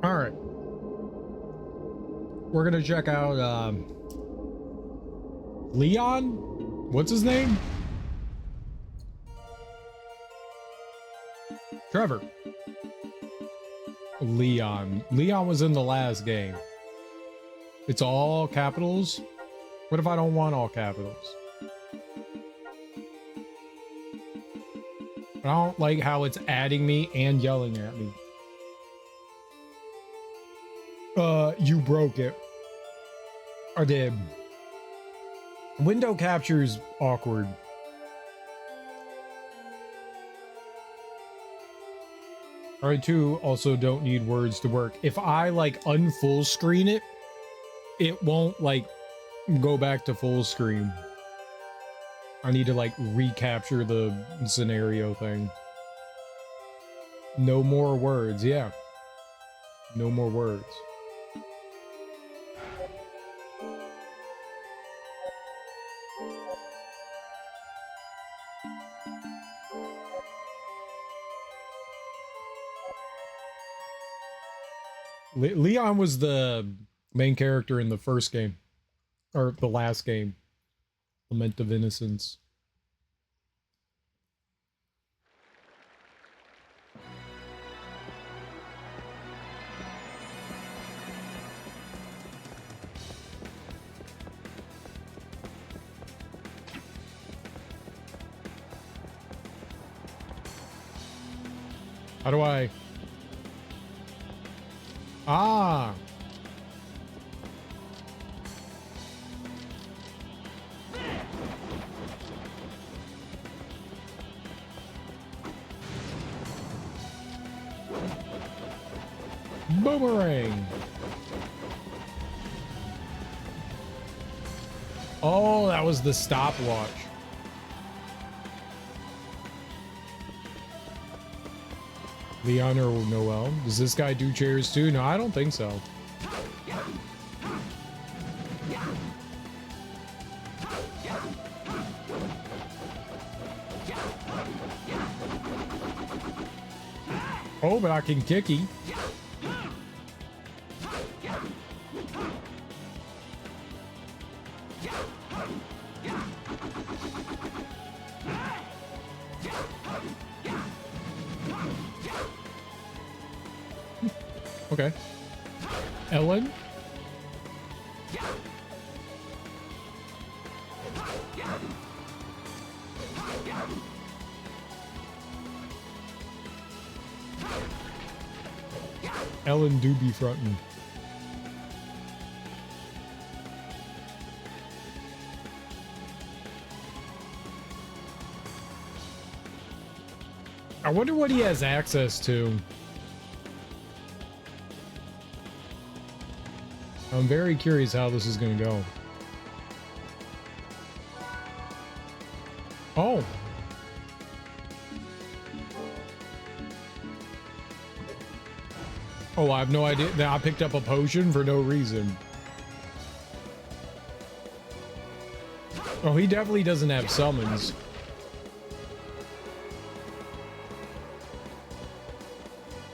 All right. We're gonna check out Leon? What's his name? Trevor. Leon. Leon was in the last game. It's all capitals. What if I don't want all capitals? I don't like how it's adding me and yelling at me. You broke it. I did. Window capture's awkward. R2 also don't need words to work. If I like unfull screen it, it won't like go back to full screen. I need to like recapture the scenario thing. No more words, yeah. No more words. Leon was the main character in the first game. Or the last game. Lament of Innocence. How do I... Ah! Boomerang! Oh, that was the stopwatch. Leon or Noel? Does this guy do chairs too? No, I don't think so. Oh, but I can kicky. Okay. Ellen? Ellen do be frontin'. I wonder what he has access to. I'm very curious how this is going to go. Oh. Oh, I have no idea that I picked up a potion for no reason. Oh, he definitely doesn't have summons.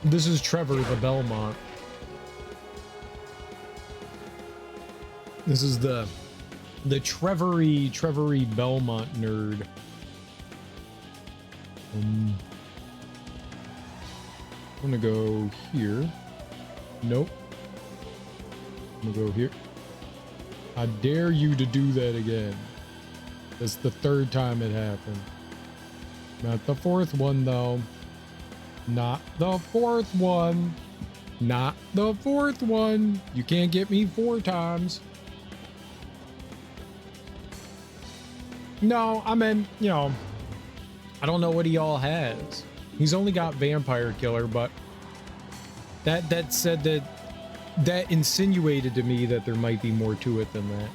This is Trevor the Belmont. This is the Trevory Belmont nerd. I'm gonna go here. Nope. I'm gonna go here. I dare you to do that again. That's the third time it happened. Not the fourth one though. Not the fourth one. Not the fourth one. You can't get me 4 times. No, I mean, you know, I don't know what he all has. He's only got Vampire Killer, but that said that insinuated to me that there might be more to it than that.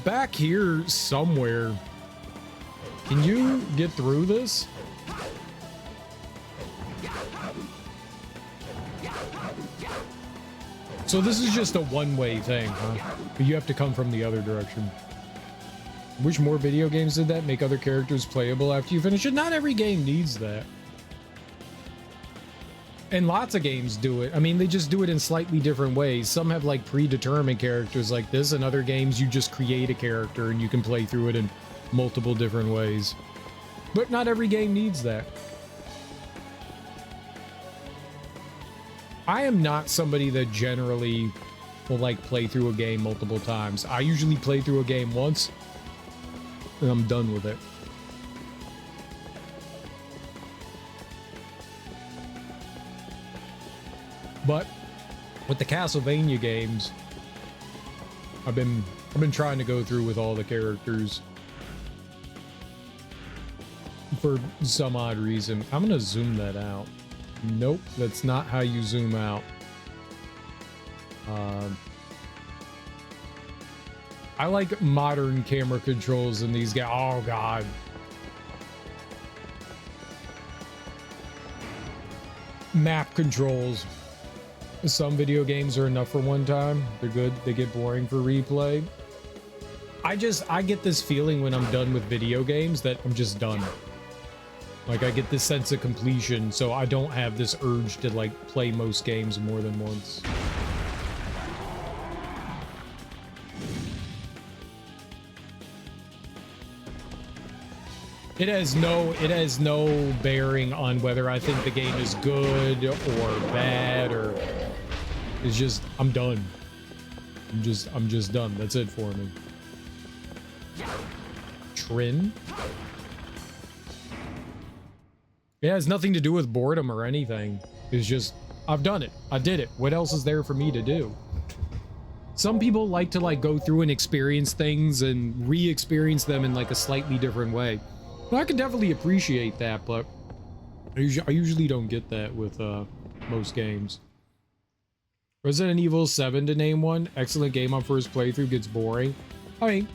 Back here somewhere. Can you get through this? So this is just a one-way thing, huh? But you have to come from the other direction. Wish more video games did that, make other characters playable after you finish it. Not every game needs that. And lots of games do it. I mean, they just do it in slightly different ways. Some have like predetermined characters like this, and other games you just create a character and you can play through it in multiple different ways. But not every game needs that. I am not somebody that generally will like play through a game multiple times. I usually play through a game once and I'm done with it. But with the Castlevania games, I've been trying to go through with all the characters for some odd reason. I'm gonna zoom that out. Nope, that's not how you zoom out. I like modern camera controls in these guys. Oh god. Map controls. Some video games are enough for one time. They're good. They get boring for replay. I get this feeling when I'm done with video games that I'm just done. Like, I get this sense of completion, so I don't have this urge to, like, play most games more than once. It has no bearing on whether I think the game is good or bad, or it's just, I'm done. I'm just done. That's it for me. Trin? It has nothing to do with boredom or anything. It's just, I've done it. I did it. What else is there for me to do? Some people like to like go through and experience things and re-experience them in like a slightly different way. Well, I can definitely appreciate that, but I usually don't get that with most games. Resident Evil 7 to name one. Excellent game on first playthrough, gets boring. I mean,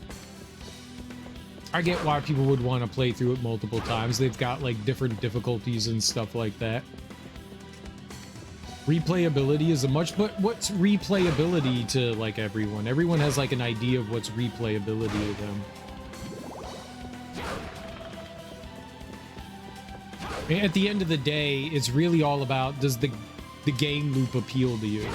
I get why people would want to play through it multiple times. They've got like different difficulties and stuff like that. Replayability is a much, but what's replayability to like everyone? Everyone has like an idea of what's replayability to them. At the end of the day, it's really all about, does the game loop appeal to you?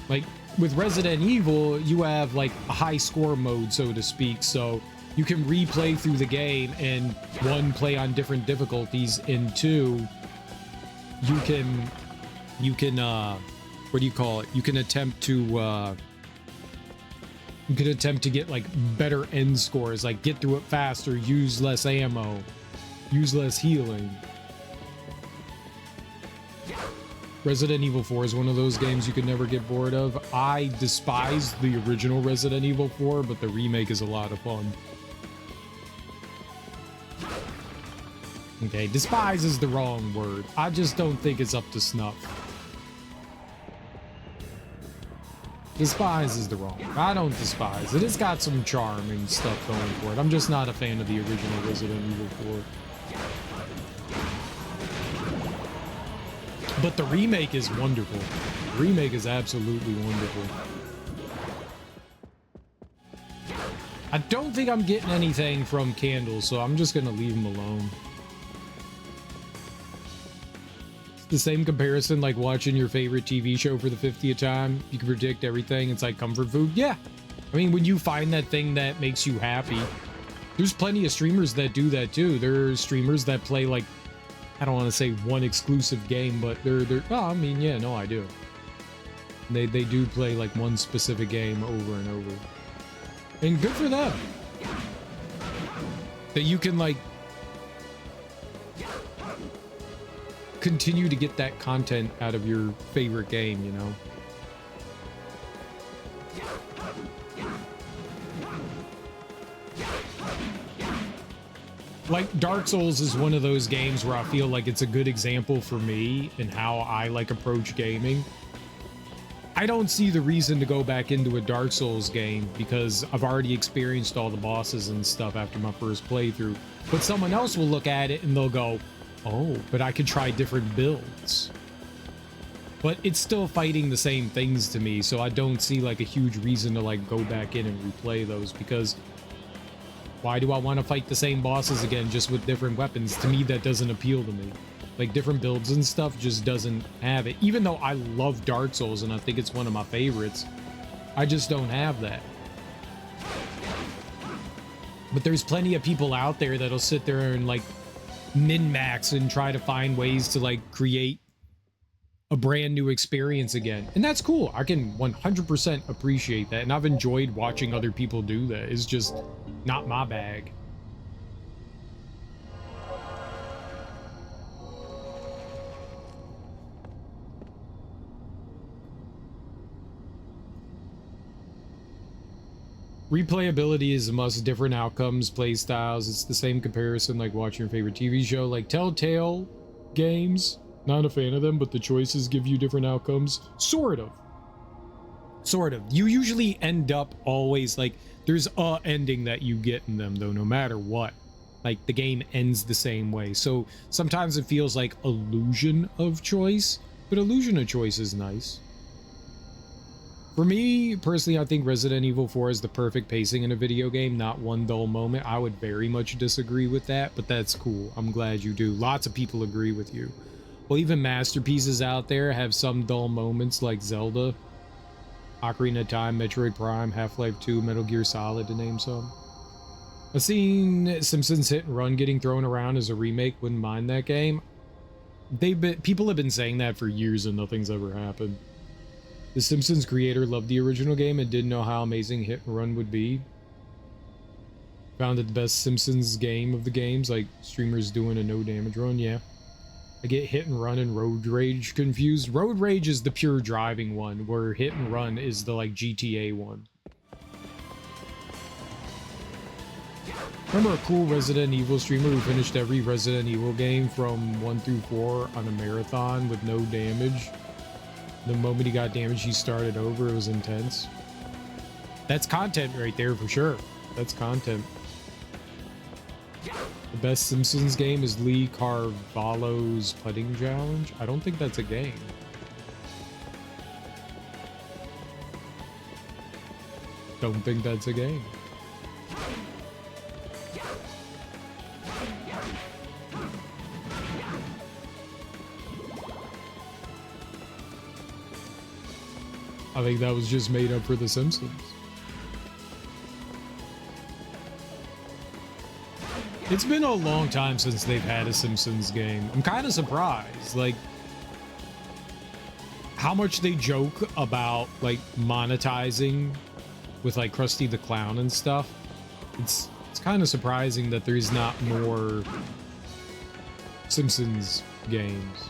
Like with Resident Evil, you have like a high score mode, so to speak, so you can replay through the game and one, play on different difficulties, and two, you can what do you call it? You can attempt to get like better end scores, like get through it faster, use less ammo, use less healing. Resident Evil 4 is one of those games you could never get bored of. I despise the original Resident Evil 4, but the remake is a lot of fun. Okay, despise is the wrong word. I just don't think it's up to snuff. Despise is the wrong word. I don't despise it. It's got some charm and stuff going for it. I'm just not a fan of the original Resident Evil 4. But the remake is wonderful. The remake is absolutely wonderful. I don't think I'm getting anything from Candle, so I'm just gonna leave him alone. It's the same comparison like watching your favorite TV show for the 50th time. You can predict everything. It's like comfort food. Yeah. I mean, when you find that thing that makes you happy, there's plenty of streamers that do that too. There are streamers that play like, I don't want to say one exclusive game, but they're oh, I mean, yeah, no, I do. They do play like one specific game over and over. And good for them. That you can like continue to get that content out of your favorite game, you know? Like, Dark Souls is one of those games where I feel like it's a good example for me and how I, like, approach gaming. I don't see the reason to go back into a Dark Souls game because I've already experienced all the bosses and stuff after my first playthrough. But someone else will look at it and they'll go, oh, but I could try different builds. But it's still fighting the same things to me, so I don't see, like, a huge reason to, like, go back in and replay those because Why do I want to fight the same bosses again just with different weapons? To me, that doesn't appeal to me. Like, different builds and stuff just doesn't have it. Even though I love Dark Souls and I think it's one of my favorites, I just don't have that. But there's plenty of people out there that'll sit there and, like, min-max and try to find ways to, like, create a brand new experience again. And that's cool. I can 100% appreciate that. And I've enjoyed watching other people do that. It's just not my bag. Replayability is a must. Different outcomes, play styles. It's the same comparison like watching your favorite TV show. Like Telltale games, not a fan of them, but the choices give you different outcomes. Sort of. You usually end up always, like, there's a ending that you get in them, though, no matter what. Like, the game ends the same way. So sometimes it feels like illusion of choice, but illusion of choice is nice. For me, personally, I think Resident Evil 4 is the perfect pacing in a video game, not one dull moment. I would very much disagree with that, but that's cool. I'm glad you do. Lots of people agree with you. Well, even masterpieces out there have some dull moments like Zelda, Ocarina of Time, Metroid Prime, Half-Life 2, Metal Gear Solid, to name some. I've seen Simpsons Hit and Run getting thrown around as a remake. Wouldn't mind that game. People have been saying that for years and nothing's ever happened. The Simpsons creator loved the original game and didn't know how amazing Hit and Run would be. Found it the best Simpsons game of the games, like streamers doing a no damage run. Yeah, I get Hit and Run and Road Rage confused. Road Rage is the pure driving one, where Hit and Run is the, like, GTA one. Remember a cool Resident Evil streamer who finished every Resident Evil game from 1 through 4 on a marathon with no damage? The moment he got damaged, he started over. It was intense. That's content right there for sure. That's content. The best Simpsons game is Lee Carvalho's Putting Challenge. I don't think that's a game. Don't think that's a game. I think that was just made up for The Simpsons. It's been a long time since they've had a Simpsons game. I'm kind of surprised, like, how much they joke about, like, monetizing with, like, Krusty the Clown and stuff. It's kind of surprising that there's not more Simpsons games.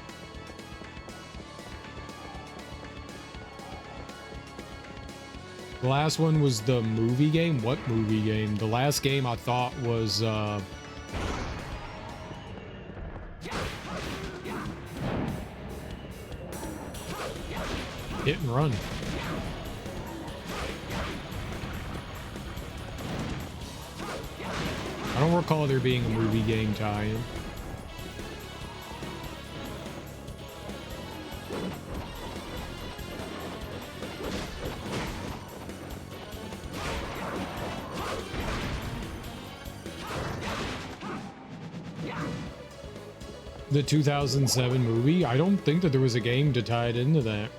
The last one was the movie game? What movie game? The last game I thought was, Hit and Run. I don't recall there being a movie game tie-in. The 2007 movie? I don't think that there was a game to tie it into that.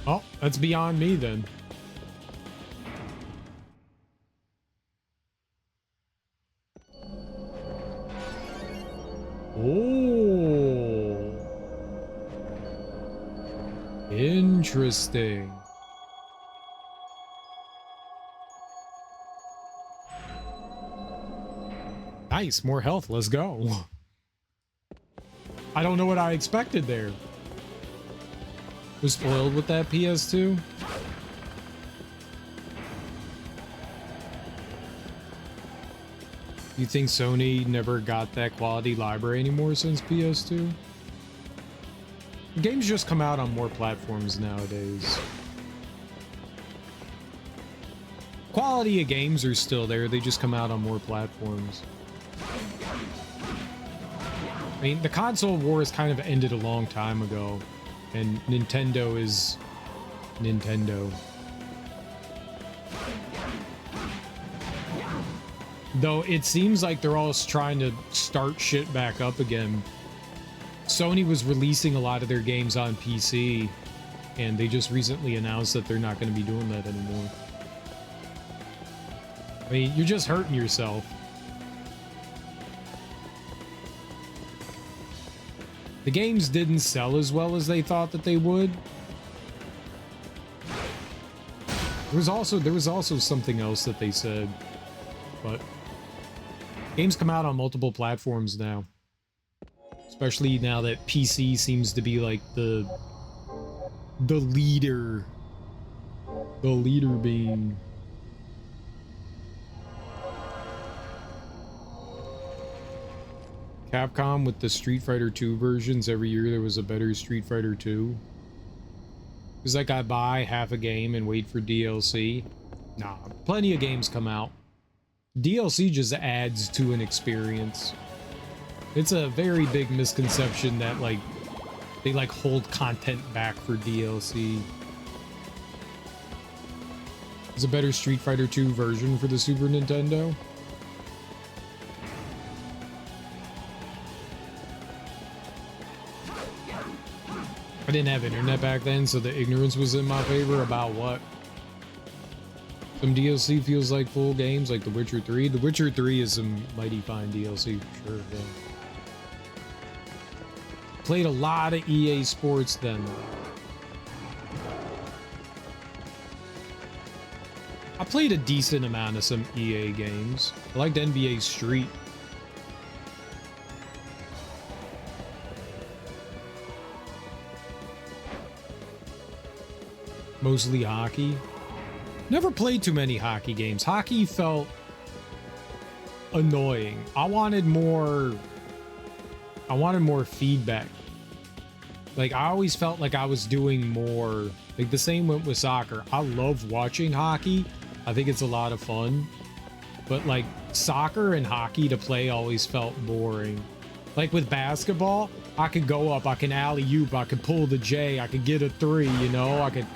Oh, that's beyond me then. Oh. Interesting. Nice, more health. Let's go. I don't know what I expected there. Was spoiled with that PS2. You think Sony never got that quality library anymore since PS2? Games just come out on more platforms nowadays. Quality of games are still there, they just come out on more platforms. mean, the console wars kind of ended a long time ago, and Nintendo is Nintendo. Though it seems like they're all trying to start shit back up again. Sony was releasing a lot of their games on PC, and they just recently announced that they're not going to be doing that anymore. I mean, you're just hurting yourself. The games didn't sell as well as they thought that they would. There was also something else that they said, but games come out on multiple platforms now. Especially now that PC seems to be like the leader. The leader being. Capcom with the Street Fighter 2 versions, every year there was a better Street Fighter 2. It's like I buy half a game and wait for DLC. Nah, plenty of games come out. DLC just adds to an experience. It's a very big misconception that, like, they, like, hold content back for DLC. There's a better Street Fighter 2 version for the Super Nintendo. I didn't have internet back then, so the ignorance was in my favor about what. Some DLC feels like full games, like The Witcher 3. The Witcher 3 is some mighty fine DLC for sure, yeah. Played a lot of EA Sports then. I played a decent amount of some EA games. I liked NBA Street. Mostly hockey. Never played too many hockey games. Hockey felt annoying. I wanted more feedback. Like, I always felt like I was doing more. Like, the same went with soccer. I love watching hockey. I think it's a lot of fun. But, like, soccer and hockey to play always felt boring. Like, with basketball, I could go up, I can alley-oop, I could pull the J, I could get a 3, you know? I could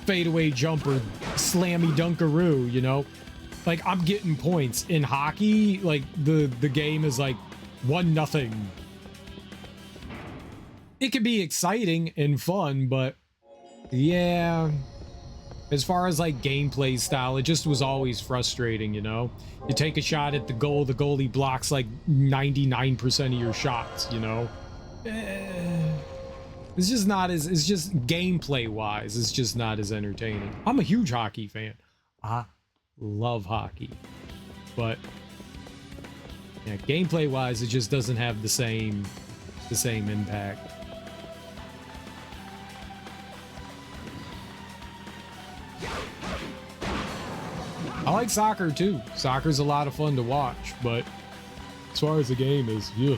fadeaway jumper, slammy dunkaroo, you know? Like, I'm getting points. In hockey, like, the game is like 1-0. It can be exciting and fun, but yeah, as far as like gameplay style, it just was always frustrating, you know? You take a shot at the goal, the goalie blocks like 99% of your shots, you know? It's just not as, it's just gameplay wise, it's just not as entertaining. I'm a huge hockey fan. I love hockey, but yeah, gameplay wise, it just doesn't have the same impact. I like soccer too. Soccer's a lot of fun to watch, but as far as the game is, yeah.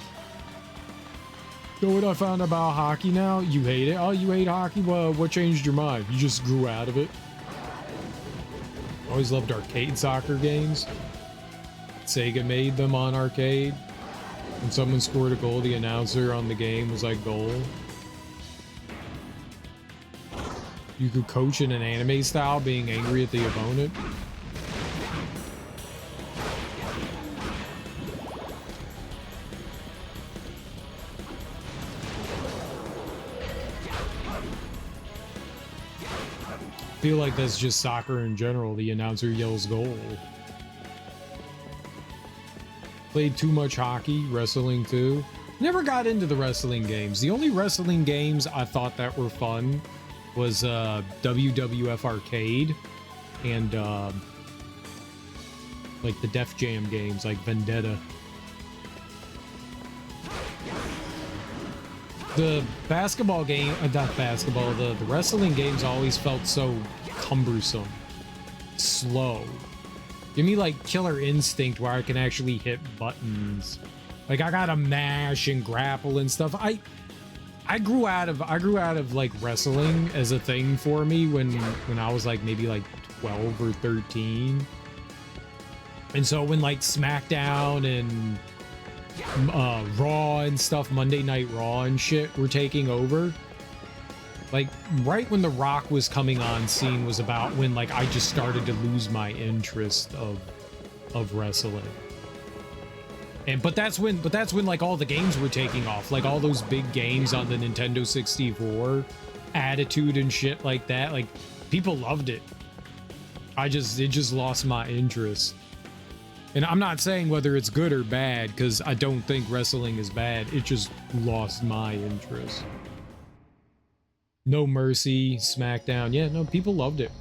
You know what I found about hockey now? You hate it? Oh, you hate hockey? Well, what changed your mind? You just grew out of it? Always loved arcade soccer games. Sega made them on arcade. When someone scored a goal, the announcer on the game was like, goal. You could coach in an anime style, being angry at the opponent. I feel like that's just soccer in general. The announcer yells goal. Played too much hockey, wrestling too. Never got into the wrestling games. The only wrestling games I thought that were fun was WWF Arcade and like the Def Jam games like Vendetta. The basketball game, not basketball, the wrestling games always felt so cumbersome, slow. Give me like Killer Instinct where I can actually hit buttons. Like I gotta mash and grapple and stuff. I grew out of like wrestling as a thing for me when I was like maybe like 12 or 13. And so when like SmackDown and Raw and stuff, Monday Night Raw and shit were taking over. Like, right when The Rock was coming on scene was about when, like, I just started to lose my interest of wrestling. But that's when like all the games were taking off, like all those big games on the Nintendo 64, Attitude and shit like that. Like, people loved it. It just lost my interest. And I'm not saying whether it's good or bad, because I don't think wrestling is bad. It just lost my interest. No Mercy, SmackDown. Yeah, no, people loved it.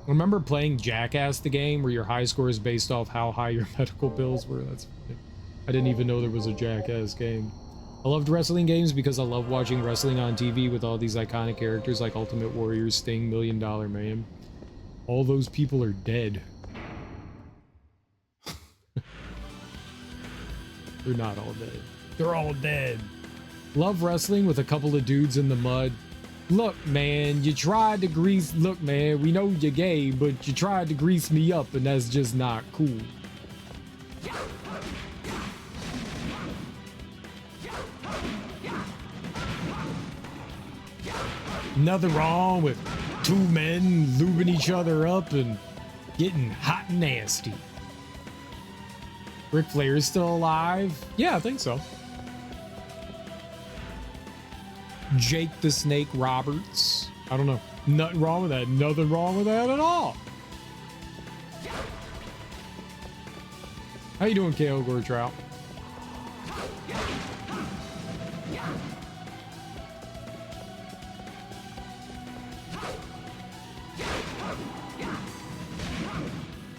Remember playing Jackass, the game, where your high score is based off how high your medical bills were? That's funny. I didn't even know there was a Jackass game. I loved wrestling games because I love watching wrestling on TV with all these iconic characters like Ultimate Warrior, Sting, $1 Million Man. All those people are dead. They're not all dead. They're all dead. Love wrestling with a couple of dudes in the mud. Look, man, you tried to grease... Look, man, we know you're gay, but you tried to grease me up, and that's just not cool. Nothing wrong with two men lubing each other up and getting hot and nasty. Ric Flair is still alive? Yeah, I think so. Jake the Snake Roberts. I don't know. Nothing wrong with that. Nothing wrong with that at all. How you doing, KO Gortrout?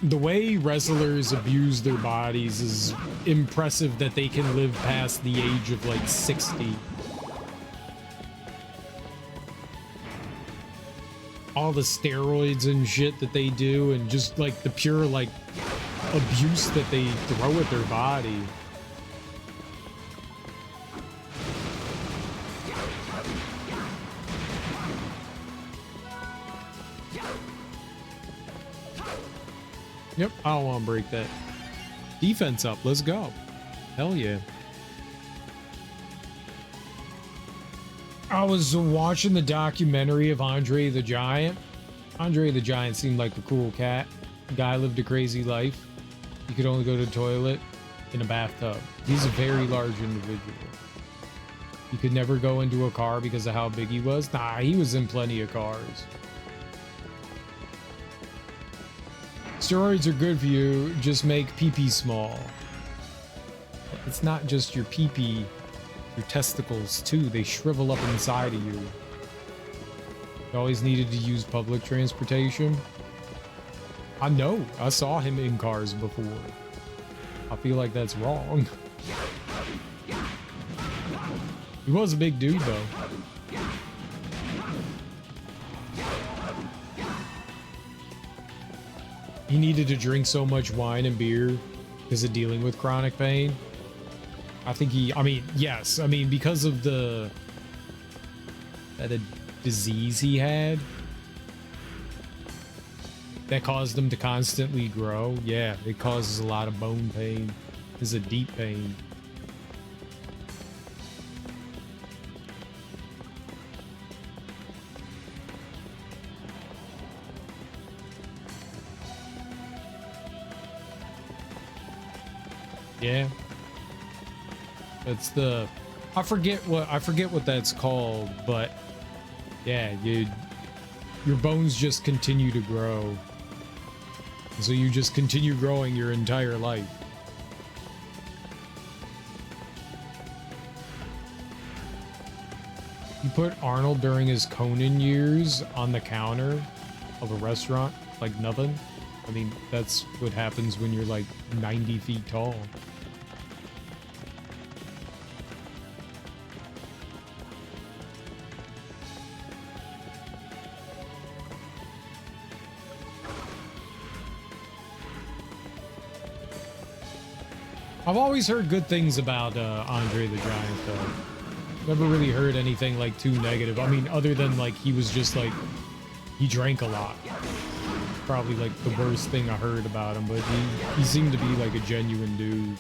The way wrestlers abuse their bodies is impressive, that they can live past the age of like 60. All the steroids and shit that they do, and just like the pure like abuse that they throw at their body. Yep, I don't want to break that. Defense up, let's go. Hell yeah. I was watching the documentary of Andre the Giant. Andre the Giant seemed like a cool cat. The guy lived a crazy life. He could only go to the toilet in a bathtub. He's a very large individual. He could never go into a car because of how big he was. Nah, he was in plenty of cars. Steroids are good for you, just make pee-pee small. It's not just your pee-pee, your testicles too, they shrivel up inside of you. You always needed to use public transportation. I know, I saw him in cars before. I feel like that's wrong. He was a big dude though. He needed to drink so much wine and beer because of dealing with chronic pain. I think I mean, yes. I mean, because of the disease he had that caused him to constantly grow. Yeah, it causes a lot of bone pain. It's a deep pain. Yeah, that's the I forget what that's called, but yeah, your bones just continue to grow, so you just continue growing your entire life. You put Arnold during his Conan years on the counter of a restaurant like nothing. I mean, that's what happens when you're like 90 feet tall. I've always heard good things about Andre the Giant, though. Never really heard anything like too negative. I mean, other than like he was just like, he drank a lot. Probably like the worst thing I heard about him, but he seemed to be like a genuine dude.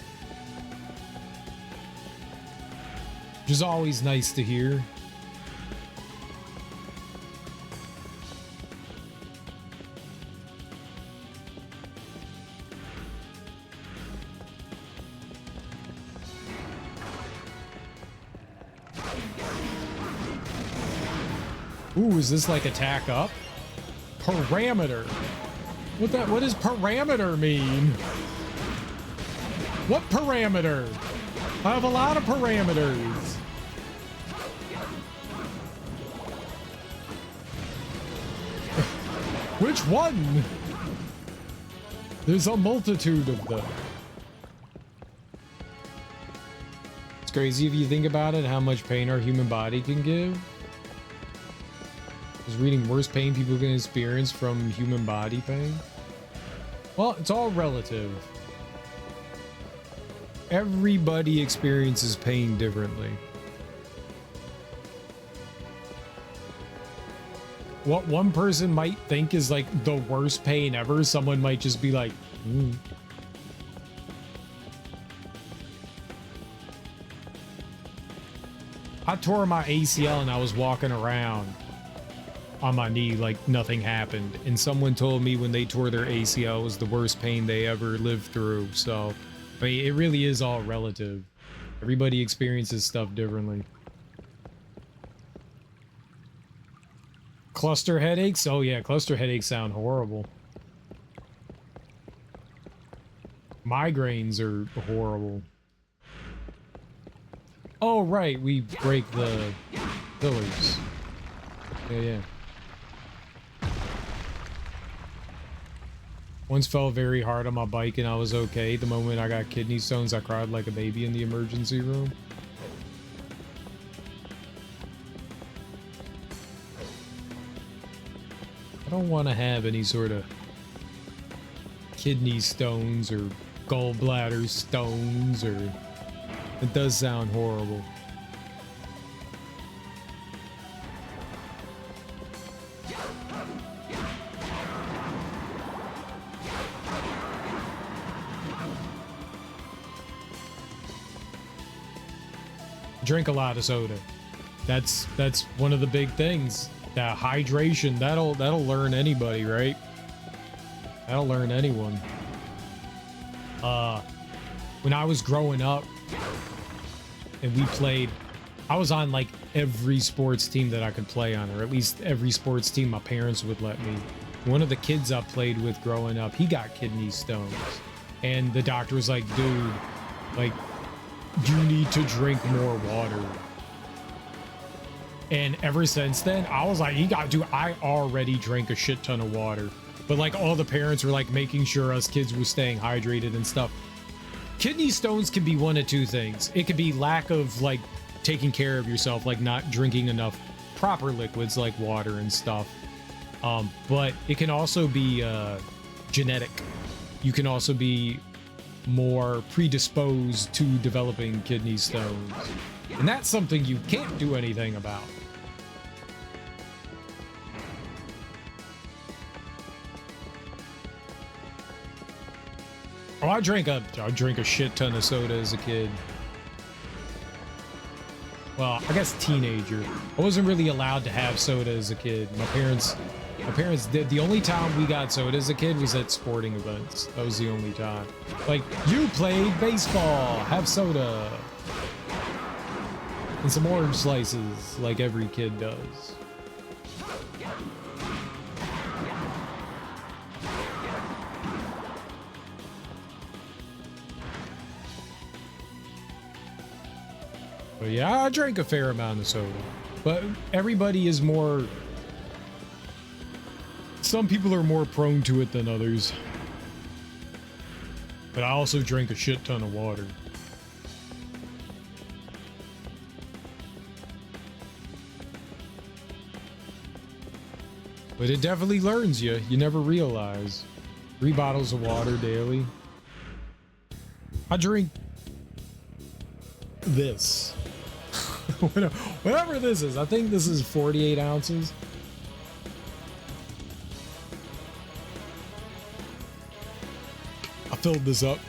which is always nice to hear. Ooh, is this like attack up? Parameter. What does parameter mean? What parameter? I have a lot of parameters. Which one? There's a multitude of them. It's crazy if you think about it, how much pain our human body can give. I was reading worst pain people can experience from human body pain. Well, it's all relative. Everybody experiences pain differently. What one person might think is like the worst pain ever, someone might just be like, I tore my ACL and I was walking around on my knee like nothing happened, and someone told me when they tore their ACL was the worst pain they ever lived through. So I mean, it really is all relative. Everybody experiences stuff differently. Cluster headaches? Oh yeah, cluster headaches sound horrible. Migraines are horrible. Oh right, we break the pillars. Yeah. Once fell very hard on my bike and I was okay. The moment I got kidney stones, I cried like a baby in the emergency room. I don't want to have any sort of kidney stones or gallbladder stones, or it does sound horrible. Drink a lot of soda. That's one of the big things. That hydration, that'll learn anybody, right? That'll learn anyone. When I was growing up and we played, I was on like every sports team that I could play on, or at least every sports team my parents would let me. One of the kids I played with growing up, he got kidney stones, and the doctor was like, dude, like, you need to drink more water. And ever since then, I was like, I already drank a shit ton of water. But like all the parents were like making sure us kids were staying hydrated and stuff. Kidney stones can be one of two things. It could be lack of like taking care of yourself, like not drinking enough proper liquids like water and stuff. But it can also be genetic. You can also be more predisposed to developing kidney stones, and that's something you can't do anything about. Oh, I drank a shit ton of soda as a kid. Well, I guess teenager. I wasn't really allowed to have soda as a kid. My parents did. The only time we got soda as a kid was at sporting events. That was the only time. Like, you played baseball, have soda. And some orange slices, like every kid does. But yeah, I drank a fair amount of soda. But everybody is more... Some people are more prone to it than others. But I also drink a shit ton of water. But it definitely learns you. You never realize. 3 bottles of water daily. I drink this. Whatever this is. I think this is 48 ounces. I filled this up.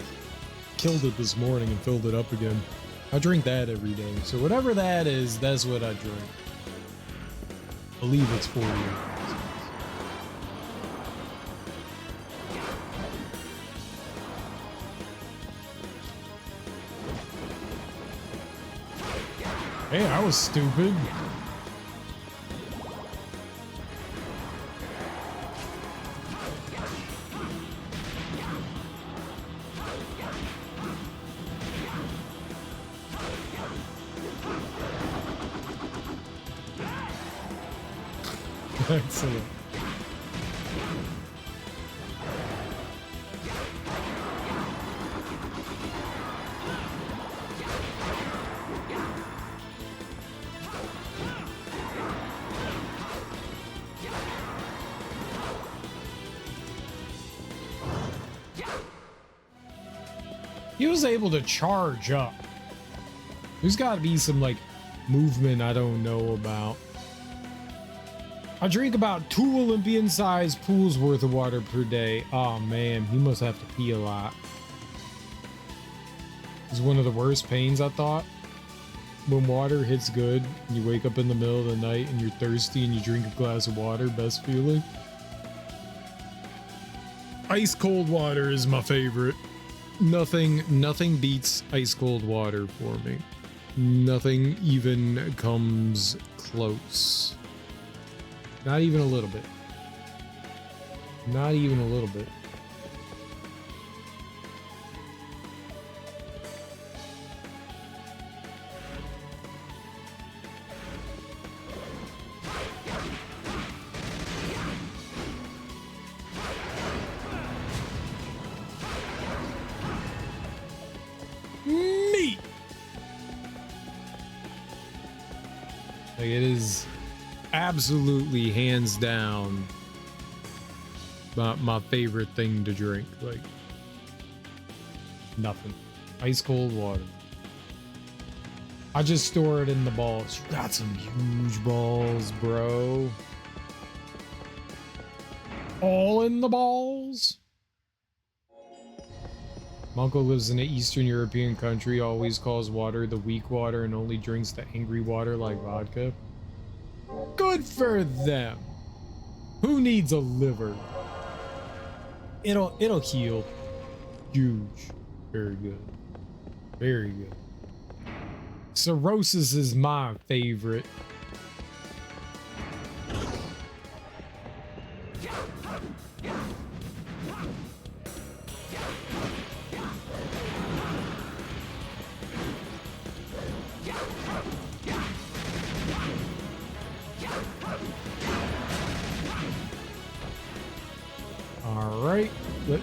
Killed it this morning and filled it up again. I drink that every day. So whatever that is, that's what I drink. I believe it's 40. Hey, I was stupid. Excellent. He was able to charge up. There's got to be some like movement I don't know about. I drink about 2 Olympian-sized pools worth of water per day. Oh man, he must have to pee a lot. It's one of the worst pains, I thought. When water hits good, and you wake up in the middle of the night and you're thirsty and you drink a glass of water, best feeling. Ice cold water is my favorite. Nothing beats ice cold water for me. Nothing even comes close. Not even a little bit. Not even a little bit. Meat! Like it is absolutely hands down my favorite thing to drink. Like nothing. Ice cold water. I just store it in the balls. You got some huge balls, bro. All in the balls. My uncle lives in an Eastern European country, always calls water the weak water and only drinks the angry water like vodka. Good for them. Who needs a liver? It'll heal. Huge. Very good. Very good. Cirrhosis is my favorite. All right.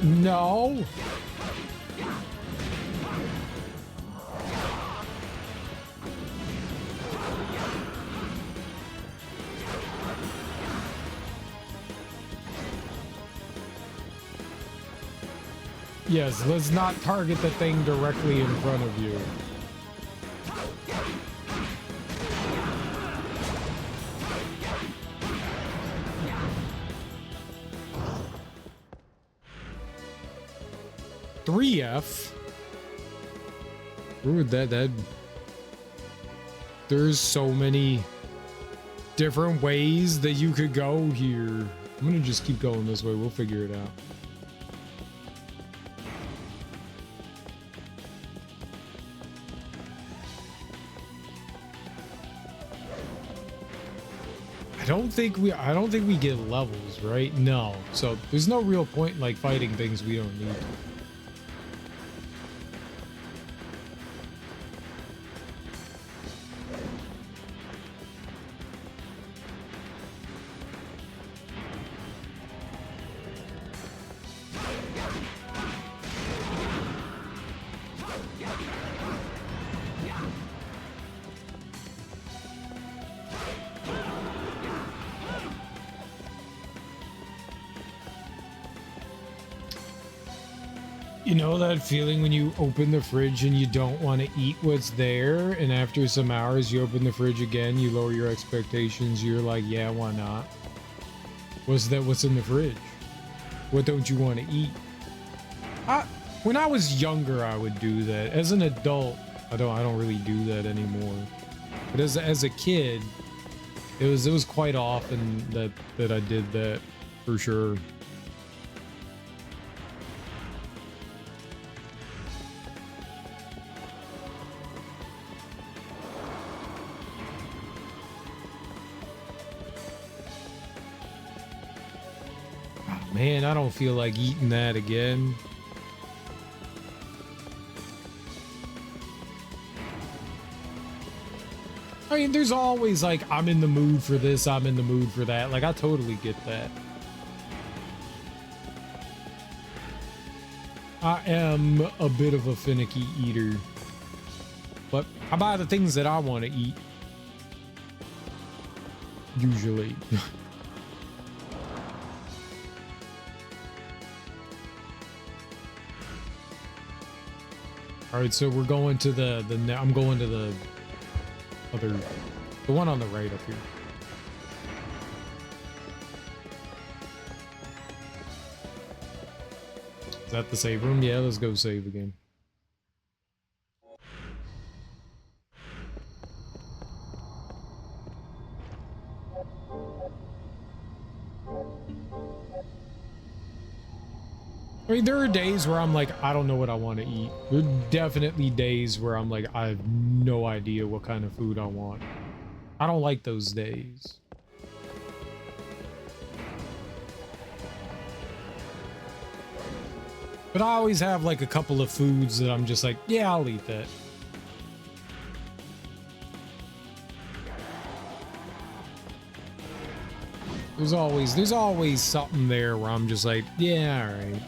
No. Yes, let's not target the thing directly in front of you. $3F. Ooh, that there's so many different ways that you could go here. I'm gonna just keep going this way. We'll figure it out. I don't think we get levels, right? No. So there's no real point in like fighting things we don't need to. You know that feeling when you open the fridge and you don't want to eat what's there, and after some hours you open the fridge again, you lower your expectations, you're like, yeah, why not? What's in the fridge? What don't you want to eat? When I was younger, I would do that. As an adult, I don't really do that anymore. But as a kid, it was quite often that I did that for sure. Oh, man, I don't feel like eating that again. I mean, there's always like, I'm in the mood for this, I'm in the mood for that. Like, I totally get that. I am a bit of a finicky eater, but I buy the things that I want to eat. Usually. All right, so we're going to I'm going to the one on the right up here. Is that the save room? Yeah, let's go save again. I mean, there are days where I'm like, I don't know what I want to eat. There are definitely days where I'm like, I have no idea what kind of food I want. I don't like those days. But I always have like a couple of foods that I'm just like, yeah, I'll eat that. There's always something there where I'm just like, yeah, all right.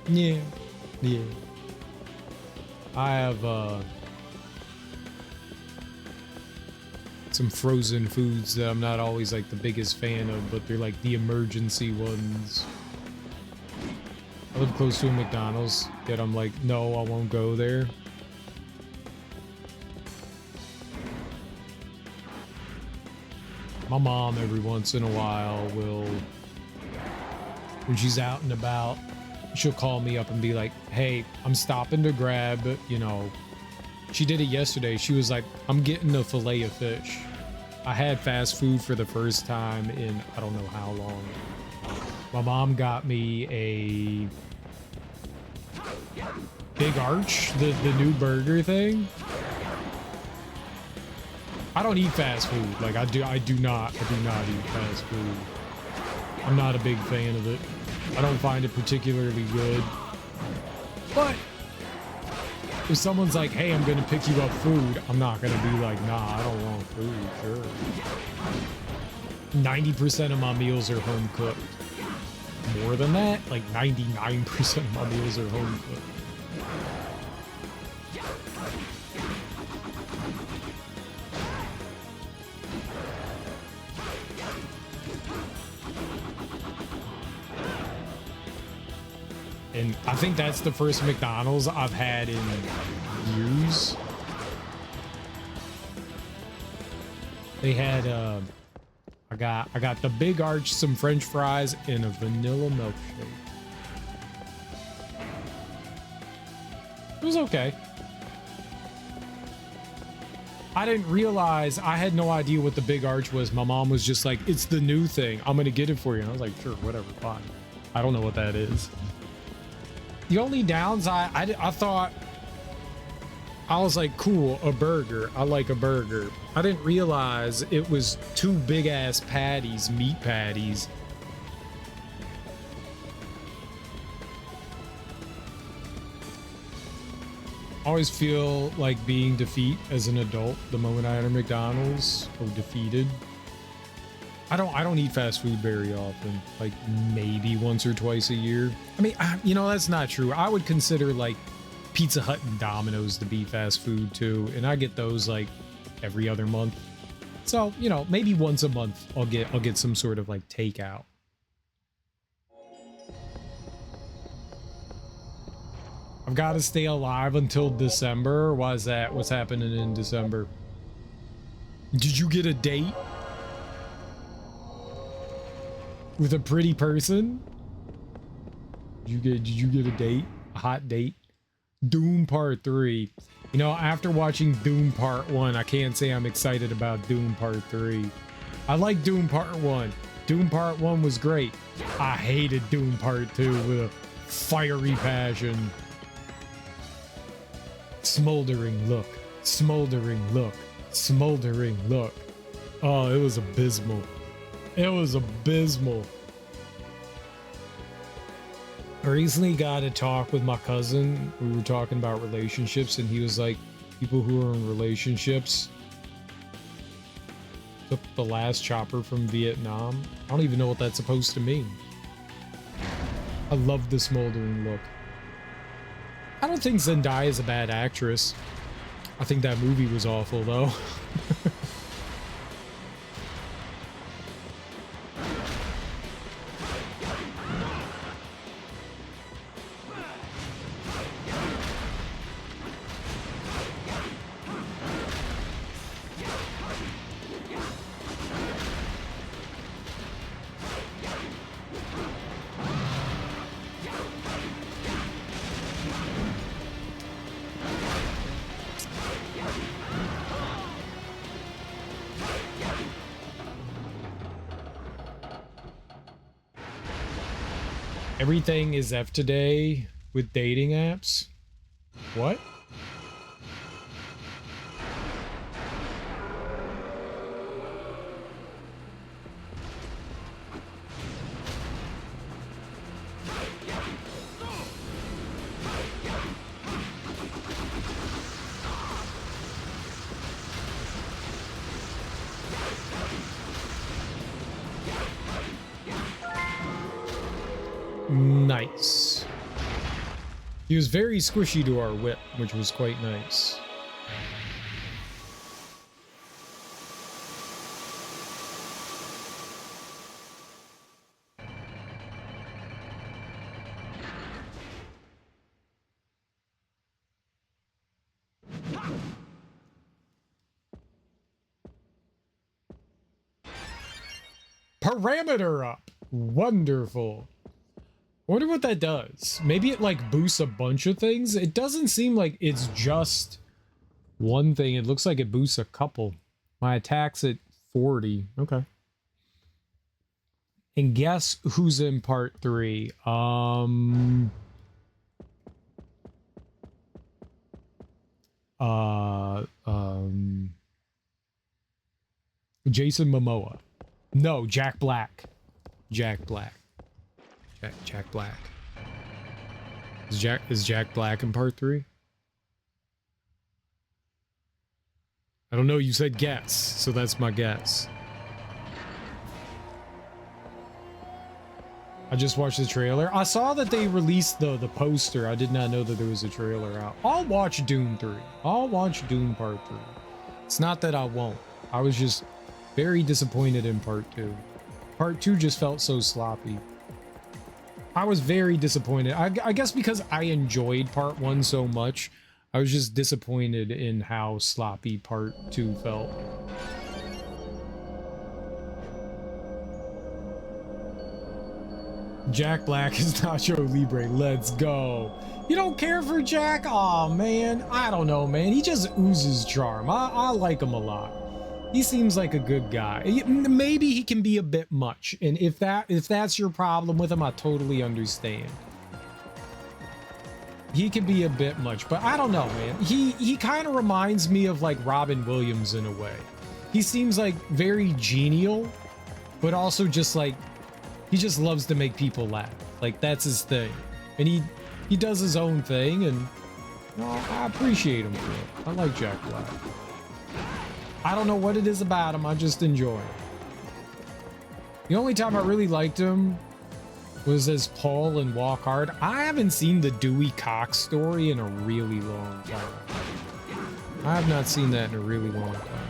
Yeah. Yeah. I have some frozen foods that I'm not always like the biggest fan of, but they're like the emergency ones. I live close to a McDonald's, yet I'm like, no, I won't go there. My mom every once in a while will, when she's out and about, she'll call me up and be like, hey, I'm stopping to grab, you know, she did it yesterday. She was like, I'm getting a fillet of fish. I had fast food for the first time in I don't know how long. My mom got me a Big Arch, the new burger thing. I don't eat fast food. Like I do not eat fast food. I'm not a big fan of it. I don't find it particularly good. But if someone's like, hey, I'm gonna pick you up food, I'm not gonna be like, nah, I don't want food, sure. 90% of my meals are home cooked. More than that, like 99% of my meals are home cooked. And I think that's the first McDonald's I've had in years. They had I got the Big Arch, some French fries, and a vanilla milkshake. It was okay. I didn't realize, I had no idea what the Big Arch was. My mom was just like, it's the new thing, I'm gonna get it for you. And I was like, sure, whatever, fine. I don't know what that is. The only downside, I thought, I was like, cool, a burger. I like a burger. I didn't realize it was two big ass patties, meat patties. I always feel like being defeat as an adult the moment I enter McDonald's, or defeated. I don't eat fast food very often, like maybe once or twice a year. I mean, you know, that's not true. I would consider like Pizza Hut and Domino's to be fast food too, and I get those like every other month. So, you know, maybe once a month I'll get some sort of like takeout. I've got to stay alive until December. Why is that? What's happening in December? Did you get a date? With a pretty person? Did you get a date? A hot date? Doom Part 3. You know, after watching Doom Part 1, I can't say I'm excited about Doom Part 3. I like Doom Part 1. Doom Part 1 was great. I hated Doom Part 2 with a fiery passion. Smoldering look. Smoldering look. Smoldering look. Oh, it was abysmal. It was abysmal. I recently got a talk with my cousin. We were talking about relationships, and he was like, people who are in relationships took the last chopper from Vietnam. I don't even know what that's supposed to mean. I love the smoldering look. I don't think Zendaya is a bad actress. I think that movie was awful, though. Everything is F today with dating apps. What? Nice. He was very squishy to our whip, which was quite nice. Parameter up. Wonderful. I wonder what that does. Maybe it like boosts a bunch of things. It doesn't seem like it's just one thing. It looks like it boosts a couple. My attack's at 40. Okay. And guess who's in part 3? Jason Momoa. No, Jack Black. Jack Black. Jack Black. Is Jack Black in part 3? I don't know, you said guess, so that's my guess. I just watched the trailer. I saw that they released the poster. I did not know that there was a trailer out. I'll watch Doom 3. I'll watch Doom Part 3. It's not that I won't. I was just very disappointed in Part 2. Part 2 just felt so sloppy. I was very disappointed. I guess because I enjoyed Part 1 so much, I was just disappointed in how sloppy Part 2 felt. Jack Black is Nacho Libre. Let's go. You don't care for Jack? Aw, man. I don't know, man. He just oozes charm. I like him a lot. He seems like a good guy. Maybe he can be a bit much, and if that's your problem with him, I totally understand. He can be a bit much, but I don't know, man. He kind of reminds me of like Robin Williams in a way. He seems like very genial, but also just like he just loves to make people laugh. Like that's his thing, and he does his own thing, and you know, I appreciate him for it. I like Jack Black. I don't know what it is about him, I just enjoy him. The only time I really liked him was as Paul in Walk Hard. I haven't seen the Dewey Cox story in a really long time. I have not seen that in a really long time.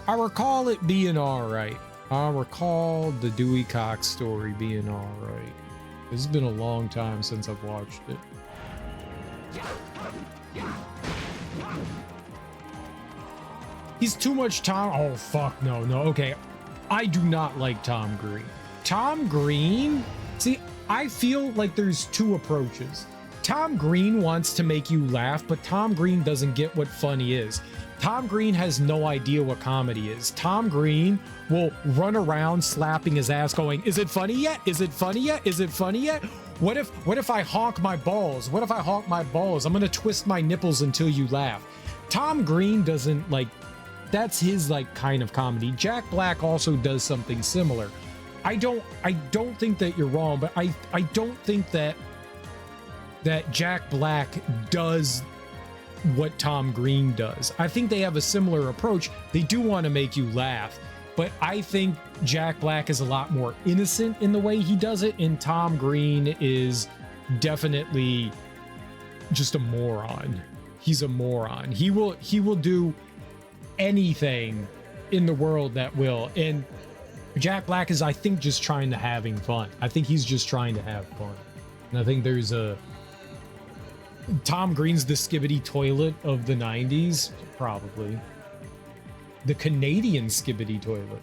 I recall it being alright. I recall the Dewey Cox story being alright. It's been a long time since I've watched it. He's too much Tom. Oh, fuck no. Okay. I do not like Tom Green. Tom Green? See, I feel like there's two approaches. Tom Green wants to make you laugh, but Tom Green doesn't get what funny is. Tom Green has no idea what comedy is. Tom Green will run around slapping his ass going, is it funny yet? Is it funny yet? Is it funny yet? What if I honk my balls? What if I honk my balls? I'm gonna twist my nipples until you laugh. Tom Green doesn't like, that's his like kind of comedy. Jack Black also does something similar. I don't think that you're wrong, but I don't think that Jack Black does what Tom Green does. I think they have a similar approach. They do want to make you laugh, but I think Jack Black is a lot more innocent in the way he does it, and Tom Green is definitely just a moron. He's a moron. He will do anything in the world that will. And Jack Black is, I think, just trying to having fun. I think he's just trying to have fun. And I think there's a Tom Green's the skibbity toilet of the 90s, probably. The Canadian skibbity toilet.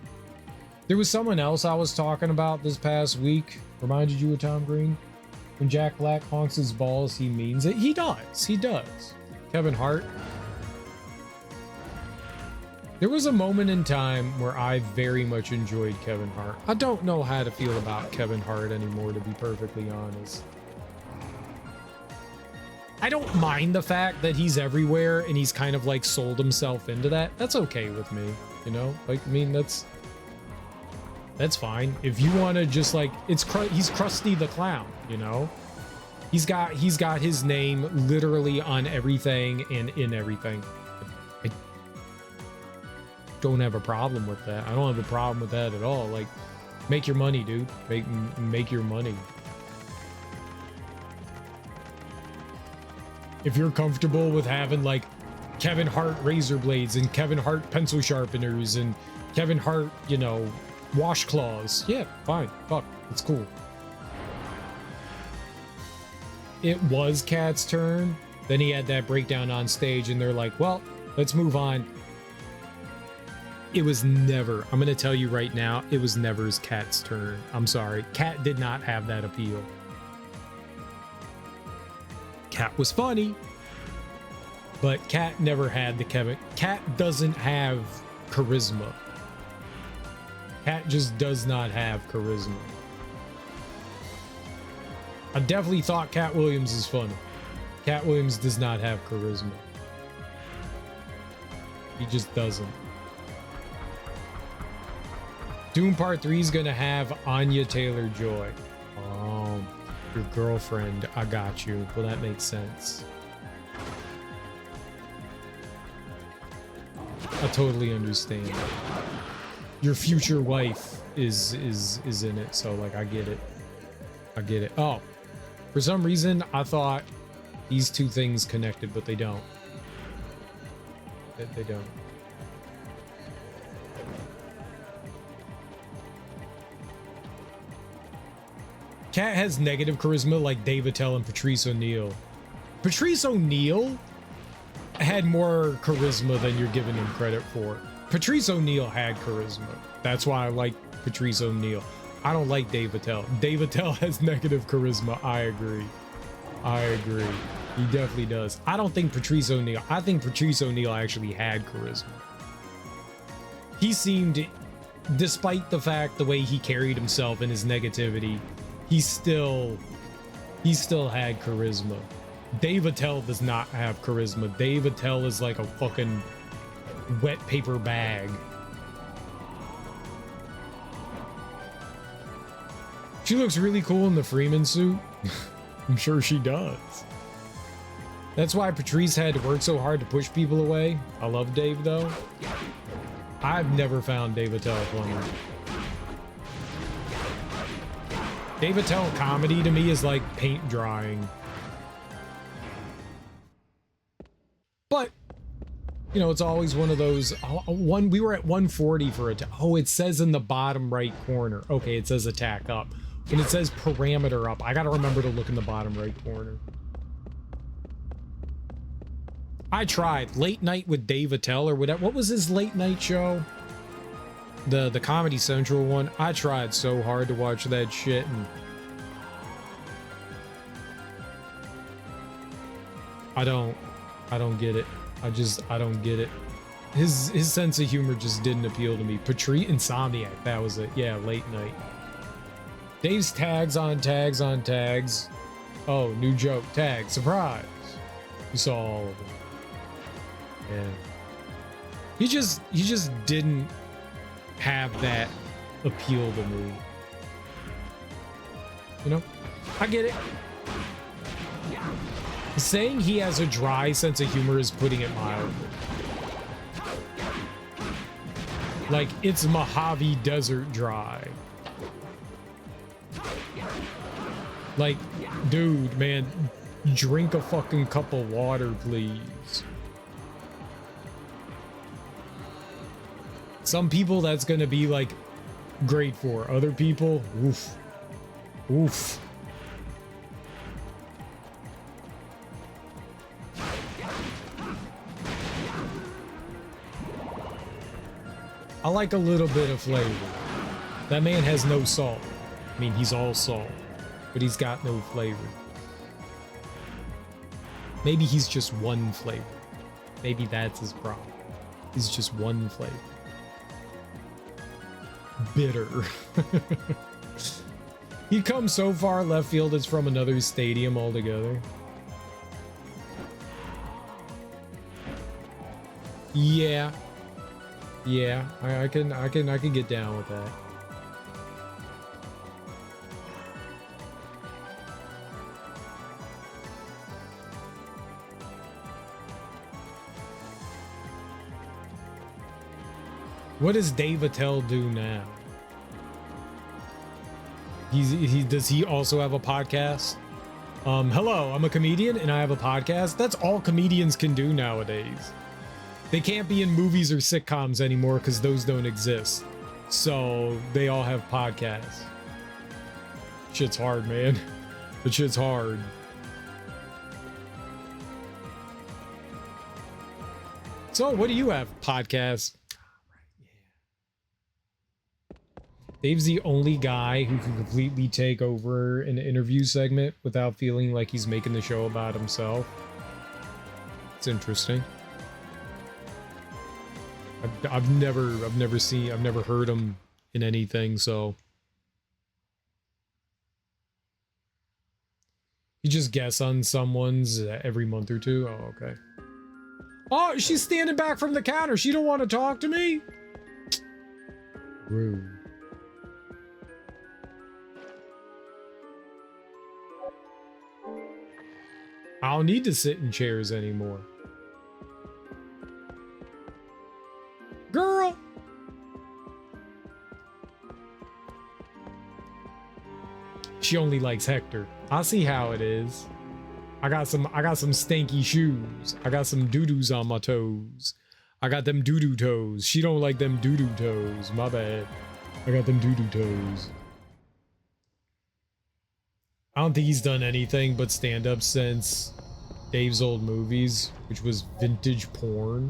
There was someone else I was talking about this past week. Reminded you of Tom Green? When Jack Black honks his balls, he means it. He does. He does. Kevin Hart. There was a moment in time where I very much enjoyed Kevin Hart. I don't know how to feel about Kevin Hart anymore, to be perfectly honest. I don't mind the fact that he's everywhere and he's kind of like sold himself into that. That's okay with me, you know? Like, I mean, that's fine. If you want to just like, he's Krusty the Clown, you know? He's got his name literally on everything and in everything. I don't have a problem with that. I don't have a problem with that at all. Like, make your money, dude. Make your money. If you're comfortable with having like Kevin Hart razor blades and Kevin Hart pencil sharpeners and Kevin Hart, you know, washcloths, yeah, fine. Fuck, it's cool. It was Cat's turn. Then he had that breakdown on stage and they're like, well, let's move on. It was never, I'm going to tell you right now, it was never Cat's turn. I'm sorry. Cat did not have that appeal. Cat was funny, but Cat never had the Kevin. Cat doesn't have charisma. Cat just does not have charisma. I definitely thought Cat Williams is funny. Cat Williams does not have charisma. He just doesn't. Doom Part 3 is gonna have Anya Taylor-Joy. Oh, your girlfriend. I got you. Well, that makes sense. I totally understand. Your future wife is in it, so like I get it. I get it. Oh, for some reason I thought these two things connected, but they don't. They don't. Cat has negative charisma like Dave Attell and Patrice O'Neal. Patrice O'Neal had more charisma than you're giving him credit for. Patrice O'Neal had charisma. That's why I like Patrice O'Neal. I don't like Dave Attell. Dave Attell has negative charisma. I agree. I agree. He definitely does. I don't think Patrice O'Neal. I think Patrice O'Neal actually had charisma. He seemed, despite the fact the way he carried himself and his negativity, he still had charisma. Dave Attell does not have charisma. Dave Attell is like a fucking wet paper bag. She looks really cool in the Freeman suit. I'm sure she does. That's why Patrice had to work so hard to push people away. I love Dave though. I've never found Dave Attell funny. Dave Attell comedy to me is like paint drying. But, you know, it's always one of those, we were at 140 for attack. Oh, it says in the bottom right corner. Okay, it says attack up. When it says parameter up, I gotta remember to look in the bottom right corner. I tried Late Night with Dave Attell or whatever. What was his late night show? The Comedy Central one. I tried so hard to watch that shit, and I don't get it. I don't get it. His sense of humor just didn't appeal to me. Patrice Insomniac, that was it. Yeah, late night. Dave's tags on tags on tags. Oh, new joke. Tag. Surprise. You saw all of them. Yeah. He just didn't have that appeal to me. You know? I get it. Saying he has a dry sense of humor is putting it mildly. Like, it's Mojave Desert dry. Like, dude, man, drink a fucking cup of water, please. Some people that's gonna be, like, great for. Other people, oof. Oof. I like a little bit of flavor. That man has no salt. I mean, he's all salt, but he's got no flavor. Maybe he's just one flavor. Maybe that's his problem. He's just one flavor. Bitter. He comes so far left field, it's from another stadium altogether. Yeah. Yeah, I can get down with that. What does Dave Attell do now? Does he also have a podcast? Hello, I'm a comedian and I have a podcast. That's all comedians can do nowadays. They can't be in movies or sitcoms anymore because those don't exist. So they all have podcasts. Shit's hard, man. The shit's hard. So what do you have? Podcasts? Dave's the only guy who can completely take over an interview segment without feeling like he's making the show about himself. It's interesting. I've never heard him in anything, so you just guess on someone's every month or two. Oh, okay. Oh, she's standing back from the counter. She don't want to talk to me. Rude. I don't need to sit in chairs anymore. Girl. She only likes Hector. I see how it is. I got some stinky shoes. I got some doo-doos on my toes. I got them doo-doo toes. She don't like them doo-doo toes. My bad. I got them doo-doo toes. I don't think he's done anything but stand-up since Dave's old movies, which was vintage porn.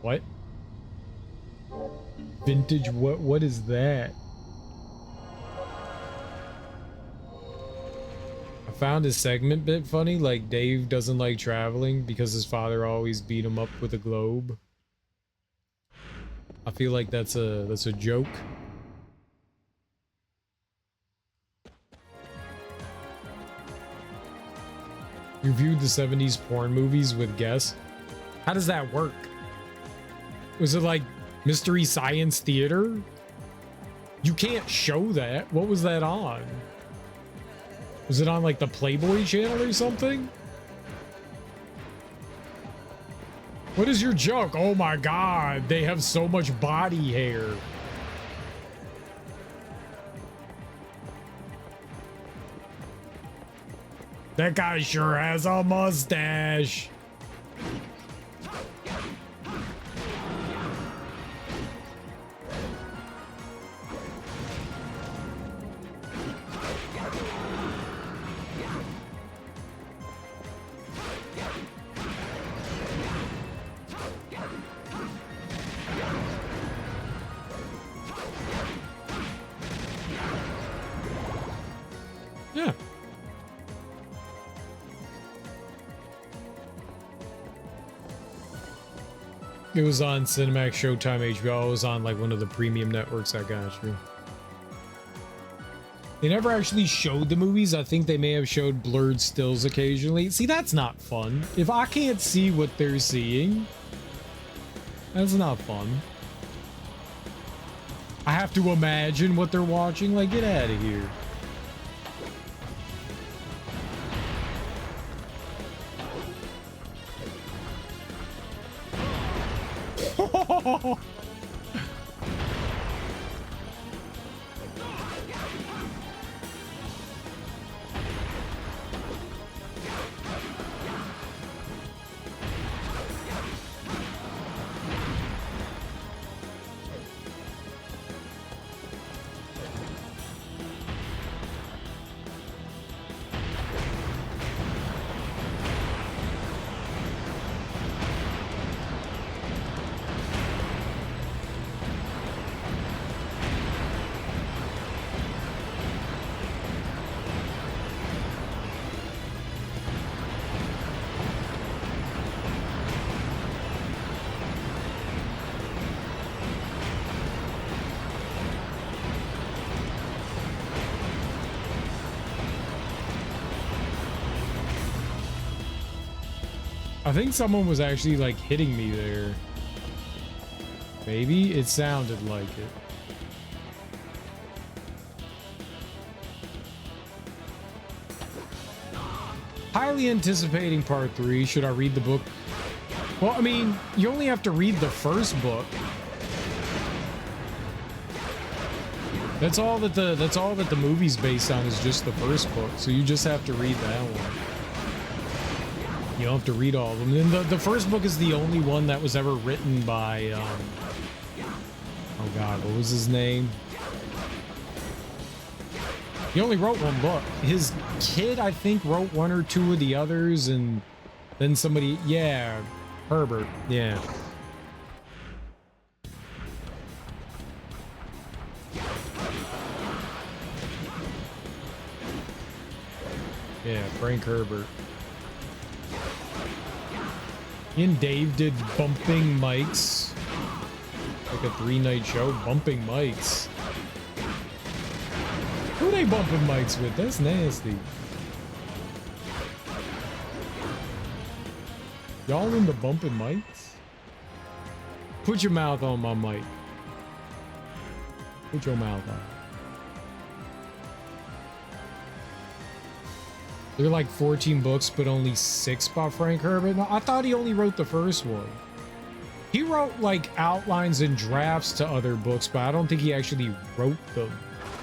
What? Vintage what is that? I found his segment bit funny, like Dave doesn't like traveling because his father always beat him up with a globe. I feel like that's a joke. You viewed the 70s porn movies with guests? How does that work? Was it like Mystery Science Theater? You can't show that. What was that on? Was it on like the Playboy channel or something? What is your joke? Oh my god, they have so much body hair. That guy sure has a mustache. It was on Cinemax, Showtime, HBO. It was on like one of the premium networks. I got you. They never actually showed the movies. I think they may have showed blurred stills occasionally. See, that's not fun. If I can't see what they're seeing, that's not fun. I have to imagine what they're watching. Like, get out of here. I think someone was actually like hitting me there. Maybe it sounded like it. Highly anticipating part 3. Should I read the book? Well, I mean, you only have to read the first book. That's all that the movie's based on is just the first book. So you just have to read that one. You don't have to read all of them. And the first book is the only one that was ever written by, oh god, what was his name? He only wrote one book. His kid, I think, wrote one or two of the others, and then somebody, yeah, Herbert, yeah. Yeah, Frank Herbert. He and Dave did bumping mics. Like a 3-night show, bumping mics. Who they bumping mics with? That's nasty. Y'all into bumping mics? Put your mouth on my mic. Put your mouth on. There are like 14 books, but only 6 by Frank Herbert. No, I thought he only wrote the first one. He wrote like outlines and drafts to other books, but I don't think he actually wrote them.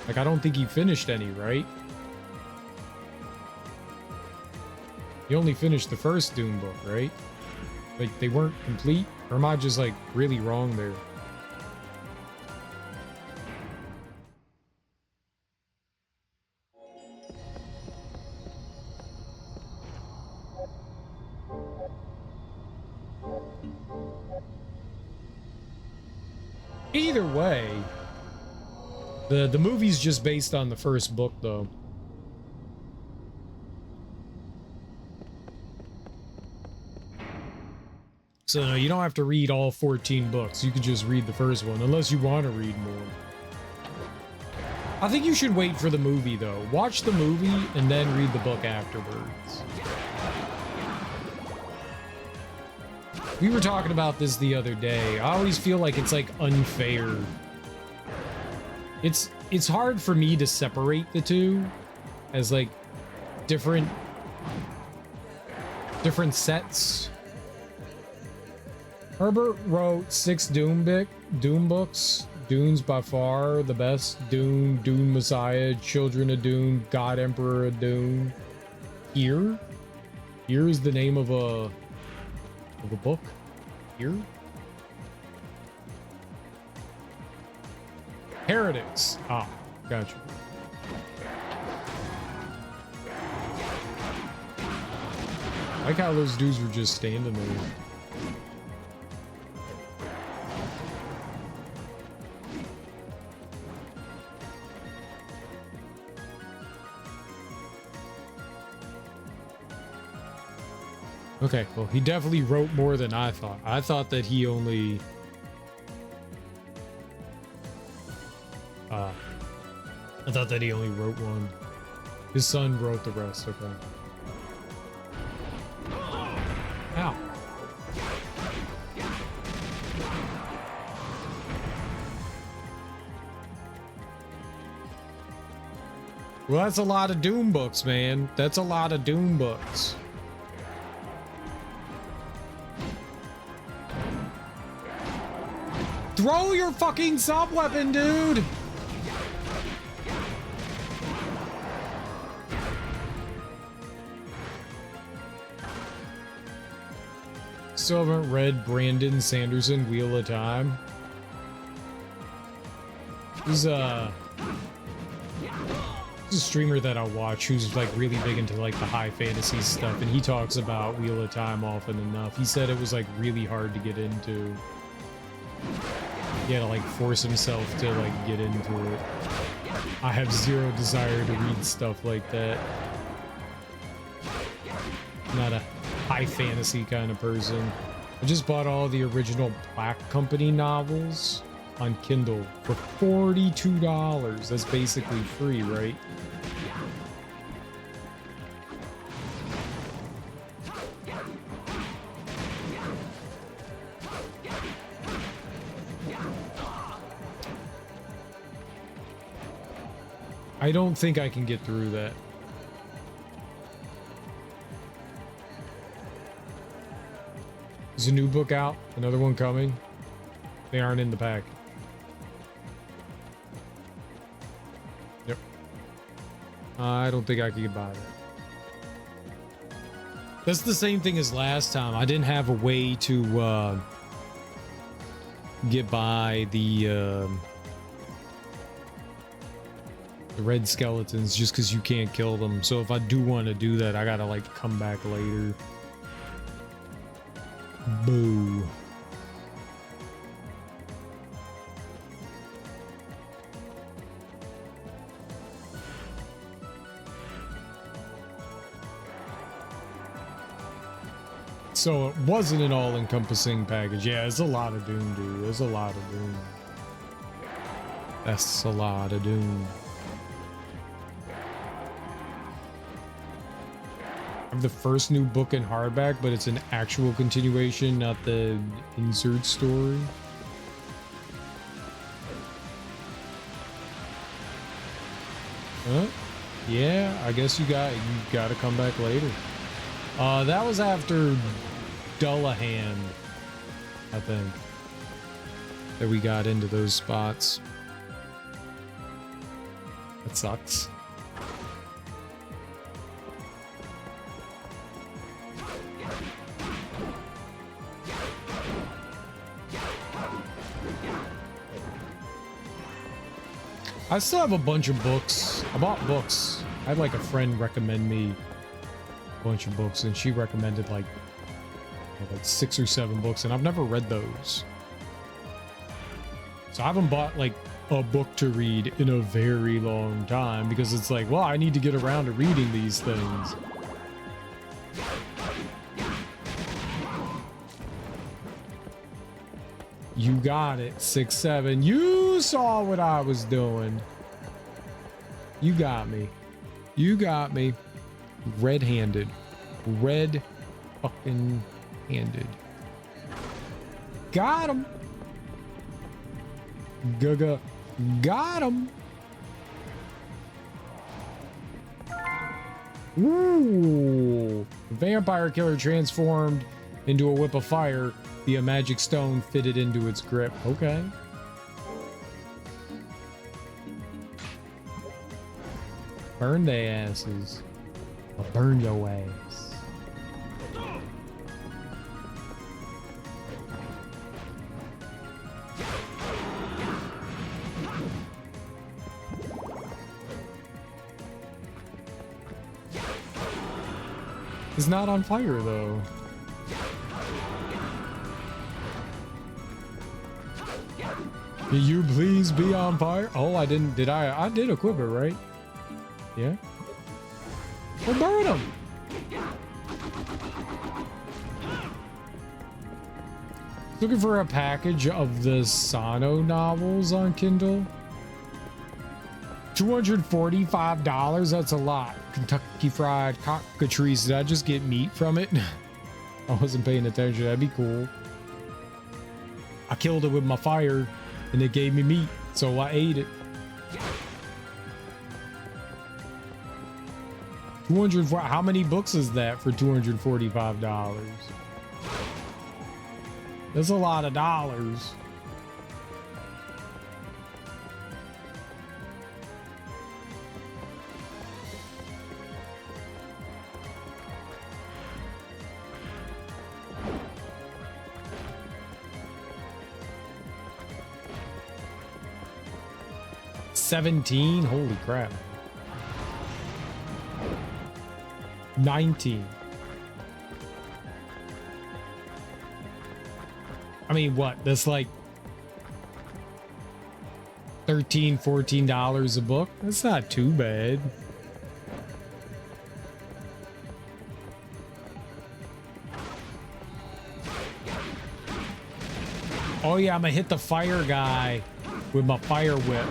Like, I don't think he finished any, right? He only finished the first Doom book, right? Like, they weren't complete? Or am I just like really wrong there? Either way, the movie's just based on the first book, though. So no, you don't have to read all 14 books. You could just read the first one, unless you want to read more. I think you should wait for the movie, though. Watch the movie and then read the book afterwards. We were talking about this the other day. I always feel like it's like unfair. It's hard for me to separate the two as like different sets. Herbert wrote 6 Doom books. Dune's by far the best. Dune, Dune Messiah, Children of Dune, God Emperor of Dune. Here is the name of a book. Here. Heretics. Ah, gotcha. I like how those dudes were just standing there. Okay, well, he definitely wrote more than I thought. I thought that he only... I thought that he only wrote one. His son wrote the rest, okay. Ow. Well, that's a lot of Doom books, man. That's a lot of Doom books. Throw your fucking sub-weapon, dude! Still haven't read Brandon Sanderson, Wheel of Time. He's a streamer that I watch who's like really big into like the high fantasy stuff, and he talks about Wheel of Time often enough. He said it was like really hard to get into. He had to like force himself to like get into it. I have zero desire to read stuff like that. Not a high fantasy kind of person. I just bought all the original Black Company novels on Kindle for $42. That's basically free, right? I don't think I can get through that. There's a new book out, another one coming. They aren't in the pack. Yep. I don't think I can get by that. That's the same thing as last time. I didn't have a way to get by the red skeletons just because you can't kill them. So if I do want to do that, I gotta like come back later. Boo. So it wasn't an all-encompassing package. Yeah, it's a lot of Doom, dude. There's a lot of Doom. That's a lot of Doom. I have the first new book in hardback, but it's an actual continuation, not the insert story. Huh? Yeah, I guess you got to come back later. That was after Dullahan, I think, that we got into those spots. That sucks. I still have a bunch of books. I bought books. I had like a friend recommend me a bunch of books, and she recommended like 6 or 7 books, and I've never read those. So I haven't bought like a book to read in a very long time, because it's like, well, I need to get around to reading these things. You got it, 6-7. You saw what I was doing. You got me. You got me. Red-handed. Red fucking handed. Got him. Gaga. Got him. Ooh. The vampire killer transformed into a whip of fire via magic stone fitted into its grip. Okay. Burn they asses. I'll burn your ass. It's not on fire though. Can you please be on fire? Oh, I didn't. Did I? I did equip it, right? Yeah. Well, burn him. Looking for a package of the Sano novels on Kindle. $245. That's a lot. Kentucky Fried Cockatrice. Did I just get meat from it? I wasn't paying attention. That'd be cool. I killed it with my fire and it gave me meat, so I ate it. 204. How many books is that for $245? That's a lot of dollars. $17? Holy crap. 19. I mean, what? That's like $13, $14 a book. That's not too bad. Oh yeah, I'm gonna hit the fire guy with my fire whip.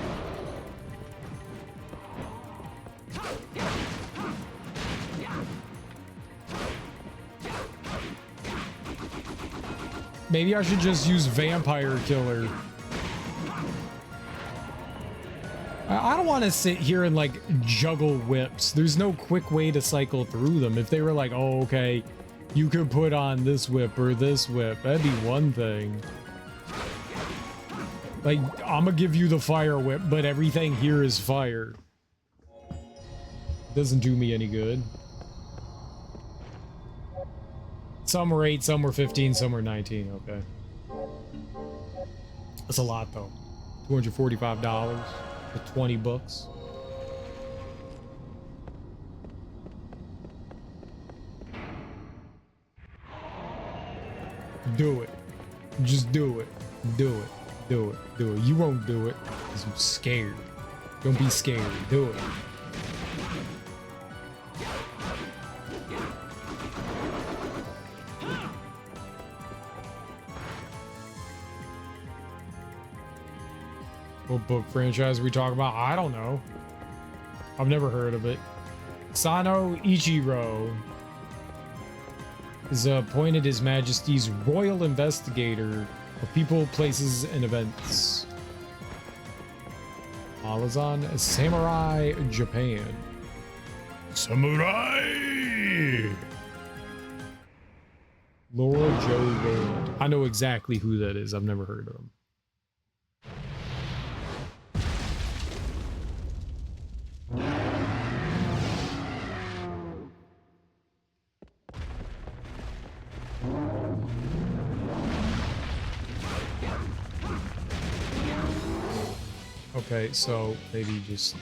Maybe I should just use Vampire Killer. I don't want to sit here and like juggle whips. There's no quick way to cycle through them. If they were like, oh, okay, you could put on this whip or this whip, that'd be one thing. Like, I'm gonna give you the fire whip, but everything here is fire. Doesn't do me any good. Some were 8, some were 15, some were 19. Okay. That's a lot, though. $245 for 20 books. Do it. Just do it. Do it. Do it. Do it. You won't do it because you're scared. Don't be scared. Do it. What book franchise are we talking about? I don't know. I've never heard of it. Sano Ichiro is appointed His Majesty's Royal Investigator of People, Places, and Events. Malazan, Samurai, Japan. Samurai! Laura Joe Rowland. I know exactly who that is. I've never heard of him. Okay, so maybe just...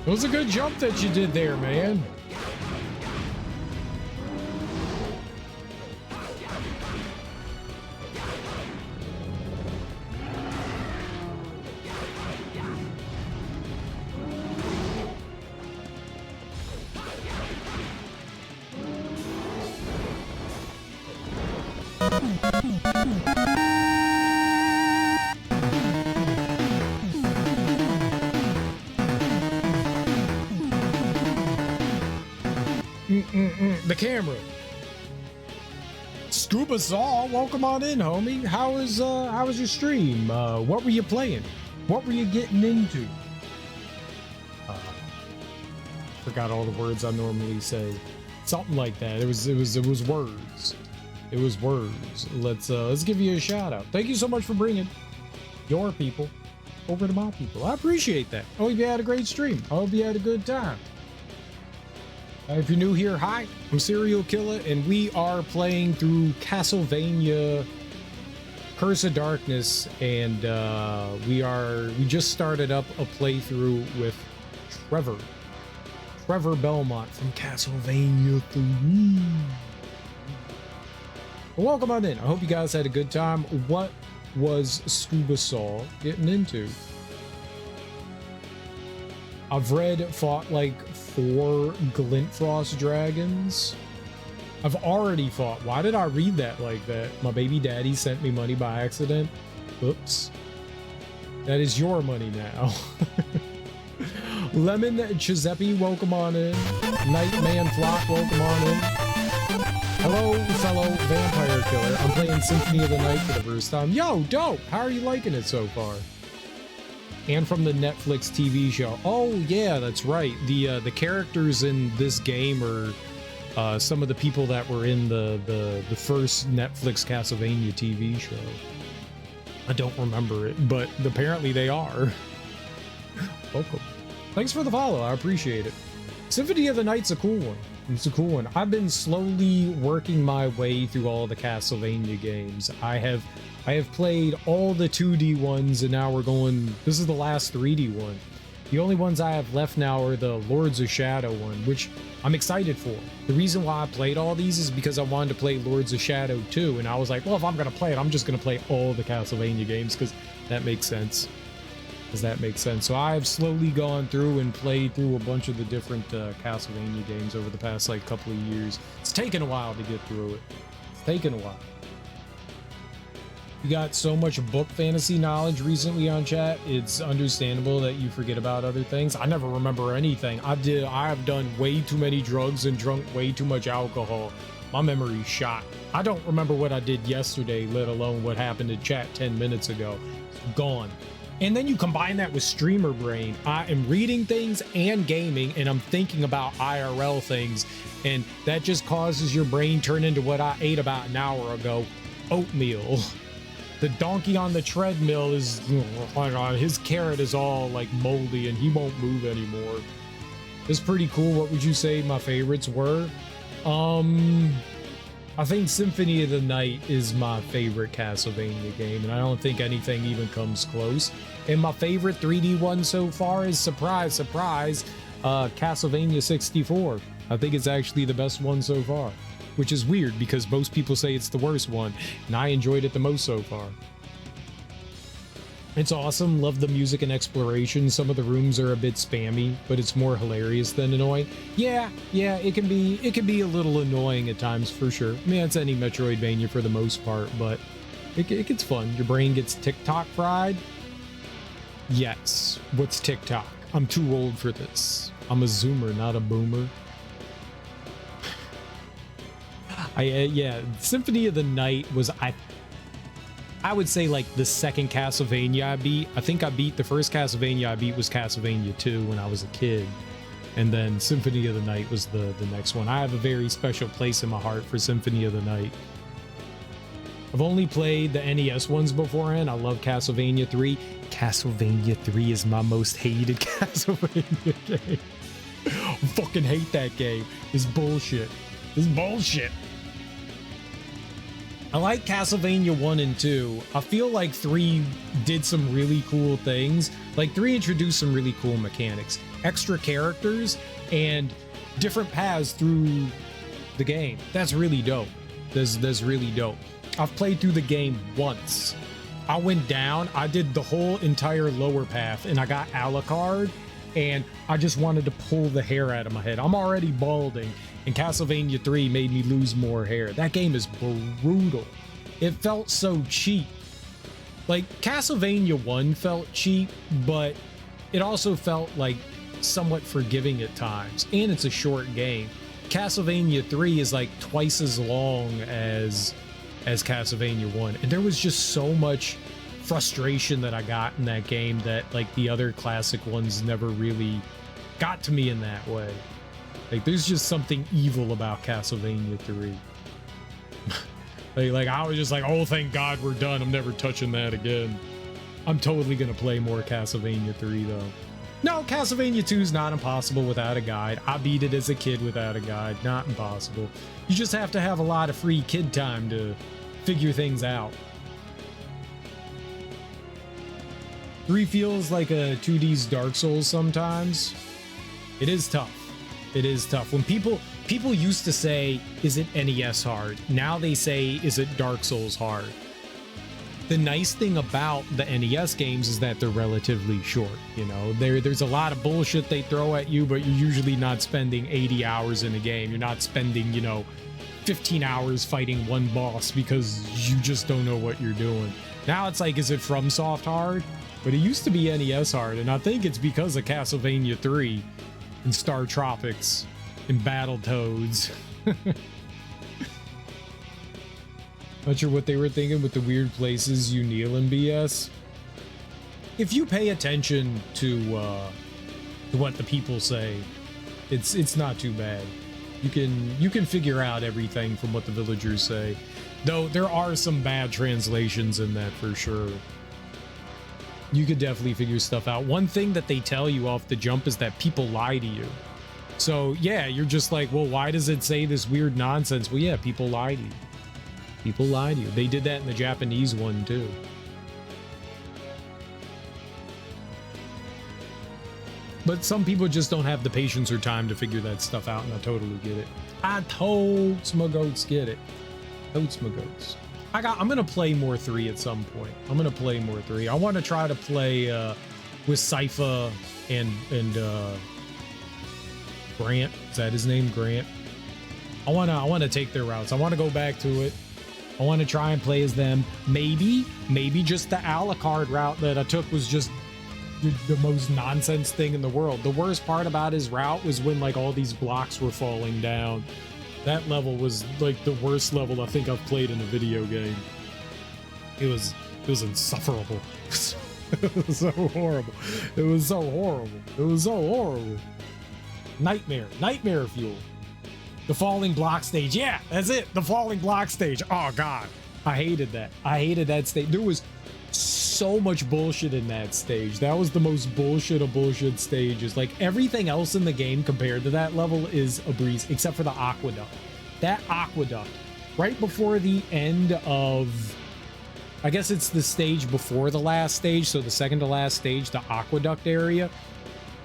It was a good jump that you did there, man. The camera. Scuba Saw, welcome on in, homie. How was your stream? What were you playing? What were you getting into? Forgot all the words I normally say. Something like that. It was words. It was words. Let's give you a shout out. Thank you so much for bringing your people over to my people. I appreciate that. I hope you had a great stream. I hope you had a good time. If you're new here, hi, I'm Serial Killer, and we are playing through Castlevania Curse of Darkness, and we just started up a playthrough with Trevor Belmont from Castlevania 3. Well, welcome on in. I hope you guys had a good time. What was Scuba Saw getting into? I've fought like 4 Glintfrost dragons. I've already fought. Why did I read that like that? My baby daddy sent me money by accident. Oops. That is your money now. Lemon Giuseppe, welcome on in. Nightman Flock, welcome on in. Hello, fellow vampire killer. I'm playing Symphony of the Night for the first time. Yo, dope. How are you liking it so far? And from the Netflix TV show. Oh yeah, that's right. The characters in this game are some of the people that were in the first Netflix Castlevania TV show. I don't remember it, but apparently they are. Welcome. Thanks for the follow. I appreciate it. Symphony of the Night's a cool one. It's a cool one. I've been slowly working my way through all the Castlevania games. I have played all the 2D ones, and now we're going... This is the last 3D one. The only ones I have left now are the Lords of Shadow one, which I'm excited for. The reason why I played all these is because I wanted to play Lords of Shadow 2, and I was like, well, if I'm going to play it, I'm just going to play all the Castlevania games, because that makes sense. So I've slowly gone through and played through a bunch of the different Castlevania games over the past like couple of years. It's taken a while to get through it. It's taken a while. You got so much book fantasy knowledge recently on chat, it's understandable that you forget about other things. I never remember anything. I have done way too many drugs and drunk way too much alcohol. My memory's shot. I don't remember what I did yesterday, let alone what happened in chat 10 minutes ago. It's gone. And then you combine that with streamer brain. I am reading things and gaming, and I'm thinking about IRL things, and that just causes your brain turn into what I ate about an hour ago, oatmeal. The donkey on the treadmill is, his carrot is all like moldy and he won't move anymore. It's pretty cool. What would you say my favorites were? I think Symphony of the Night is my favorite Castlevania game, and I don't think anything even comes close. And my favorite 3D one so far is, surprise, surprise, Castlevania 64. I think it's actually the best one so far, which is weird because most people say it's the worst one, and I enjoyed it the most so far. It's awesome. Love the music and exploration. Some of the rooms are a bit spammy, but it's more hilarious than annoying. Yeah, it can be a little annoying at times for sure. I mean, it's any Metroidvania for the most part, but it gets fun. Your brain gets TikTok fried. Yes. What's TikTok? I'm too old for this. I'm a Zoomer, not a boomer. Yeah, Symphony of the Night was, I would say, like the second Castlevania I beat. I think I beat the first Castlevania I beat was Castlevania 2 when I was a kid. And then Symphony of the Night was the next one. I have a very special place in my heart for Symphony of the Night. I've only played the NES ones beforehand. I love Castlevania 3. Castlevania 3 is my most hated Castlevania game. I fucking hate that game. It's bullshit. It's bullshit. I like Castlevania 1 and 2. I feel like 3 did some really cool things. Like 3 introduced some really cool mechanics, extra characters, and different paths through the game. That's really dope. That's really dope. I've played through the game once. I went down, I did the whole entire lower path, and I got Alucard, and I just wanted to pull the hair out of my head. I'm already balding, and Castlevania 3 made me lose more hair. That game is brutal. It felt so cheap. Like, Castlevania 1 felt cheap, but it also felt like somewhat forgiving at times, and it's a short game. Castlevania 3 is like twice as long as Castlevania 1, and there was just so much frustration that I got in that game that like the other classic ones never really got to me in that way. Like, there's just something evil about Castlevania 3. Like I was just like, oh, thank God we're done. I'm never touching that again. I'm totally gonna play more Castlevania 3 though. No, Castlevania 2 is not impossible without a guide. I beat it as a kid without a guide. Not impossible. You just have to have a lot of free kid time to figure things out. 3 feels like a 2D's Dark Souls sometimes. It is tough. It is tough. When people used to say, is it NES hard? Now they say, is it Dark Souls hard? The nice thing about the NES games is that they're relatively short. You know, there's a lot of bullshit they throw at you, but you're usually not spending 80 hours in a game. You're not spending, you know, 15 hours fighting one boss because you just don't know what you're doing. Now it's like, is it FromSoft hard? But it used to be NES hard, and I think it's because of Castlevania 3 and Star Tropics and Battletoads. Not sure what they were thinking with the weird places you kneel in BS. If you pay attention to what the people say, it's not too bad. You can figure out everything from what the villagers say. Though there are some bad translations in that for sure. You could definitely figure stuff out. One thing that they tell you off the jump is that people lie to you. So yeah, you're just like, well, why does it say this weird nonsense? Well, yeah, people lie to you. People lie to you. They did that in the Japanese one too. But some people just don't have the patience or time to figure that stuff out, and I totally get it. I totes my goats get it. Totes my goats. I'm gonna play more 3 at some point. I'm gonna play more 3. I want to try to play with Sypha and Grant. Is that his name? Grant. I wanna take their routes. I want to go back to it. I want to try and play as them. Maybe just the Alucard route that I took was just the most nonsense thing in the world. The worst part about his route was when like all these blocks were falling down. That level was like the worst level I think I've played in a video game. It was insufferable. It was so horrible. It was so horrible. It was so horrible. Nightmare fuel. The falling block stage. Yeah, that's it. The falling block stage. Oh God, I hated that. I hated that stage. There was so much bullshit in that stage. That was the most bullshit of bullshit stages. Like everything else in the game compared to that level is a breeze, except for the aqueduct. That aqueduct, right before the end of, I guess it's the stage before the last stage, so the second to last stage, the aqueduct area,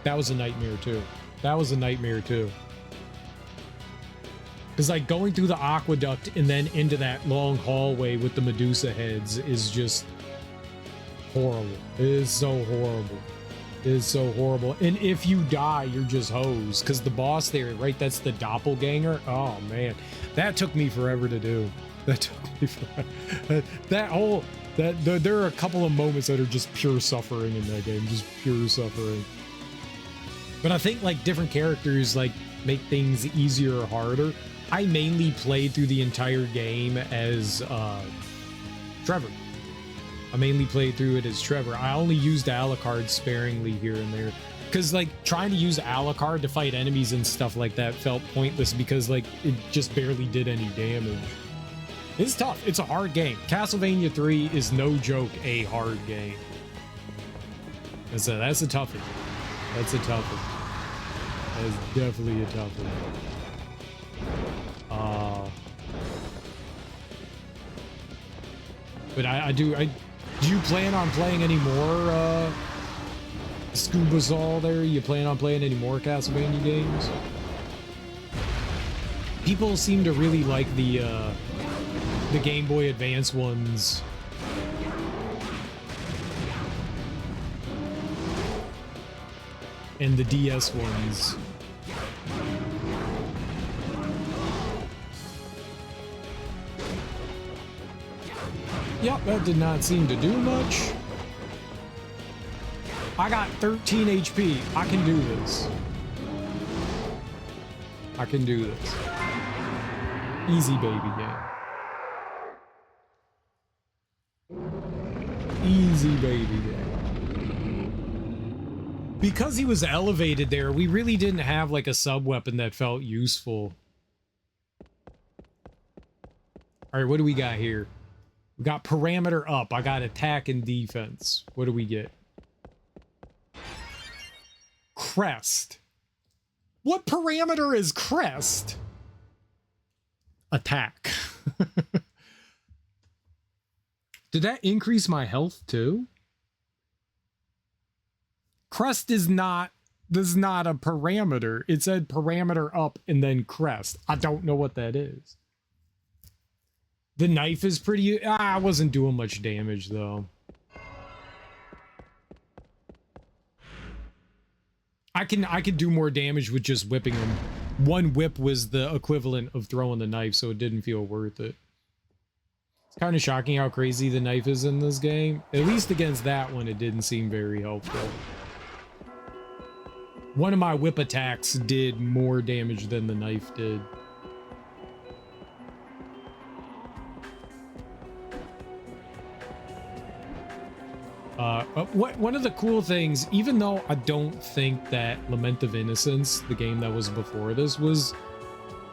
that was a nightmare too. That was a nightmare too. Because like going through the aqueduct and then into that long hallway with the Medusa heads is just horrible. It is so horrible. It is so horrible. And if you die, you're just hosed. Because the boss there, right, that's the doppelganger. Oh man, that took me forever to do. That took me forever. There are a couple of moments that are just pure suffering in that game. Just pure suffering. But I think like different characters like make things easier or harder. I mainly played through the entire game as Trevor. I mainly played through it as Trevor. I only used Alucard sparingly here and there. Because like trying to use Alucard to fight enemies and stuff like that felt pointless because like it just barely did any damage. It's tough. It's a hard game. Castlevania 3 is no joke a hard game. That's a toughie. That's a toughie. That's definitely a toughie. But do you plan on playing any more Scubazol there? You plan on playing any more Castlevania games? People seem to really like the Game Boy Advance ones. And the DS ones. Yep, that did not seem to do much. I got 13 HP. I can do this. I can do this. Easy baby game. Easy baby game. Because he was elevated there, we really didn't have like a sub-weapon that felt useful. All right, what do we got here? We got parameter up. I got attack and defense. What do we get? Crest. What parameter is crest? Attack. Did that increase my health too? Crest is not, this is not a parameter. It said parameter up and then crest. I don't know what that is. The knife is pretty, I wasn't doing much damage though. I can do more damage with just whipping them. One whip was the equivalent of throwing the knife, so it didn't feel worth it. It's kind of shocking how crazy the knife is in this game. At least against that one, it didn't seem very helpful. One of my whip attacks did more damage than the knife did. One of the cool things, even though I don't think that Lament of Innocence, the game that was before this, was,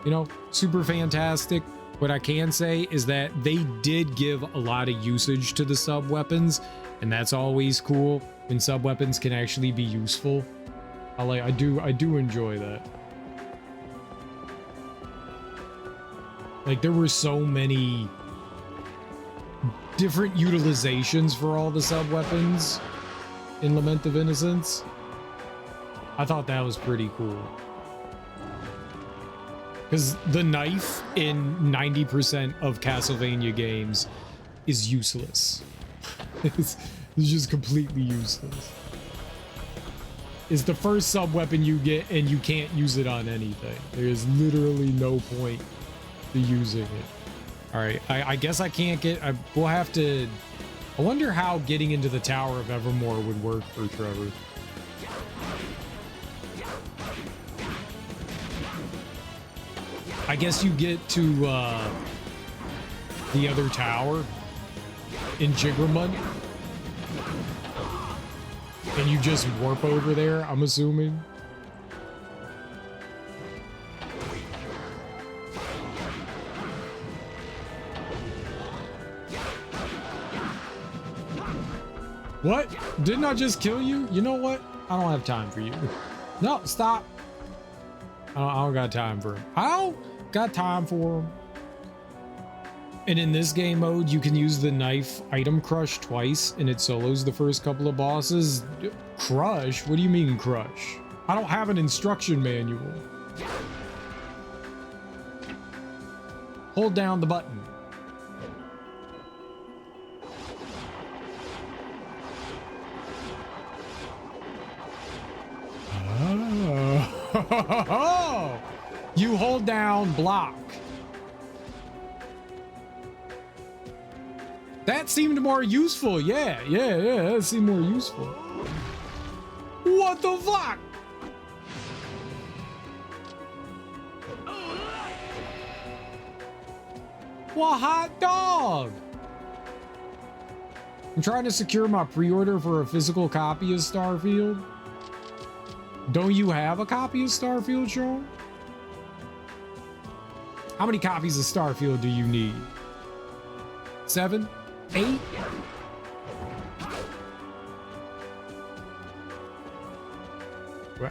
you know, super fantastic, what I can say is that they did give a lot of usage to the sub-weapons, and that's always cool when sub-weapons can actually be useful. I do enjoy that. Like, there were so many different utilizations for all the sub-weapons in Lament of Innocence. I thought that was pretty cool. Because the knife in 90% of Castlevania games is useless. It's just completely useless. It's the first sub-weapon you get and you can't use it on anything. There is literally no point to using it. All right, I guess I can't get, we'll have to, I wonder how getting into the Tower of Evermore would work for Trevor. I guess you get to the other tower in Jigramund and you just warp over there, I'm assuming. What? Didn't I just kill you? You know what? I don't have time for you. No, stop. I don't got time for him. I don't got time for him. And in this game mode, you can use the knife item crush twice, and it solos the first couple of bosses. Crush? What do you mean crush? I don't have an instruction manual. Hold down the button. Oh, you hold down block. That seemed more useful. Yeah, that seemed more useful. What the fuck? What hot dog? I'm trying to secure my pre-order for a physical copy of Starfield. Don't you have a copy of Starfield, Sean? How many copies of Starfield do you need? 7? 8?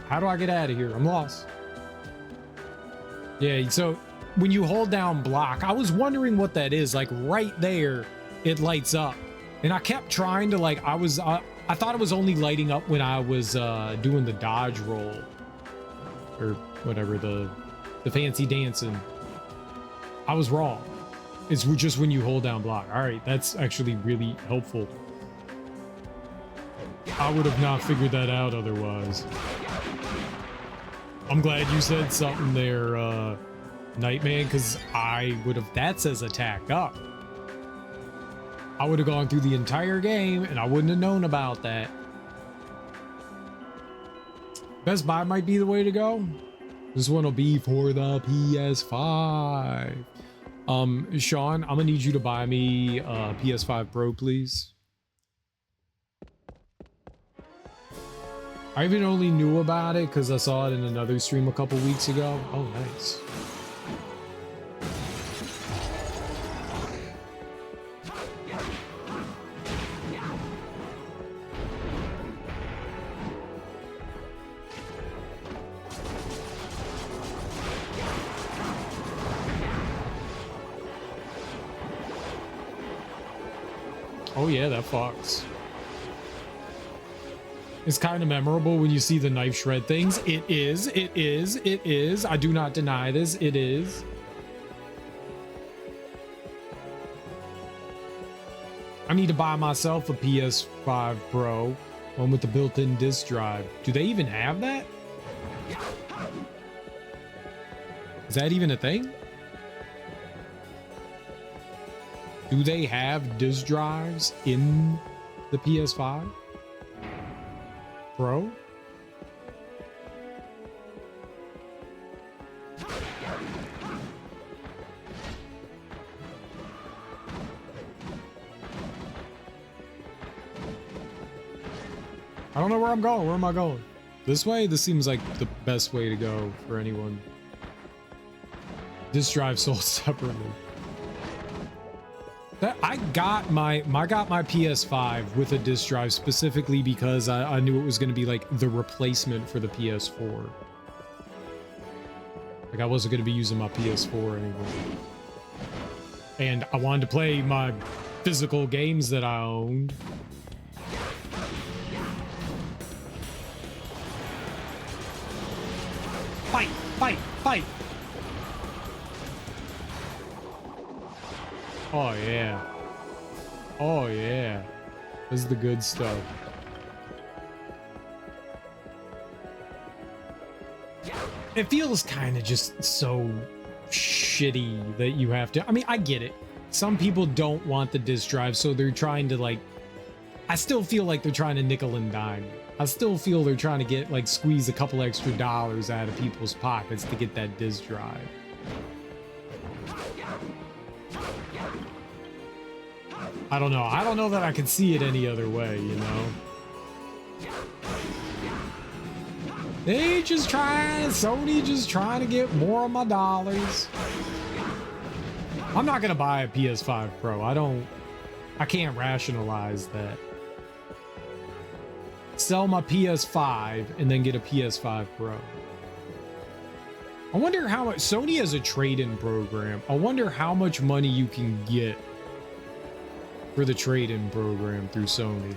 How do I get out of here? I'm lost. Yeah, so when you hold down block, I was wondering what that is. Like right there, it lights up. And I kept trying to like, I thought it was only lighting up when I was doing the dodge roll or whatever, the fancy dancing. I was wrong. It's just when you hold down block. All right, that's actually really helpful. I would have not figured that out otherwise. I'm glad you said something there, Nightman, because I would have, that says attack up. I would have gone through the entire game and I wouldn't have known about that. Best Buy might be the way to go. This one will be for the PS5. Sean, I'm gonna need you to buy me a PS5 Pro, please. I even only knew about it because I saw it in another stream a couple weeks ago. Oh, nice. Oh yeah, that fucks. It's kind of memorable when you see the knife shred things. It is, it is, it is. I do not deny this. It is. I need to buy myself a PS5 Pro, one with the built-in disc drive. Do they even have that? Is that even a thing? Do they have disc drives in the PS5 Pro? I don't know where I'm going. Where am I going? This way? This seems like the best way to go for anyone. Disc drive sold separately. I got my PS5 with a disc drive specifically because I knew it was going to be like the replacement for the PS4. Like I wasn't going to be using my PS4 anymore. And I wanted to play my physical games that I owned. Fight, fight, fight. Oh yeah. Oh yeah. This is the good stuff. It feels kind of just so shitty that you have to. I mean, I get it. Some people don't want the disc drive, so they're trying to like. I still feel like they're trying to nickel and dime. I still feel they're trying to get like squeeze a couple extra dollars out of people's pockets to get that disc drive. I don't know. I don't know that I can see it any other way, you know? They just trying, Sony just trying to get more of my dollars. I'm not going to buy a PS5 Pro. I can't rationalize that. Sell my PS5 and then get a PS5 Pro. I wonder how much, Sony has a trade-in program. I wonder how much money you can get for the trade-in program through Sony.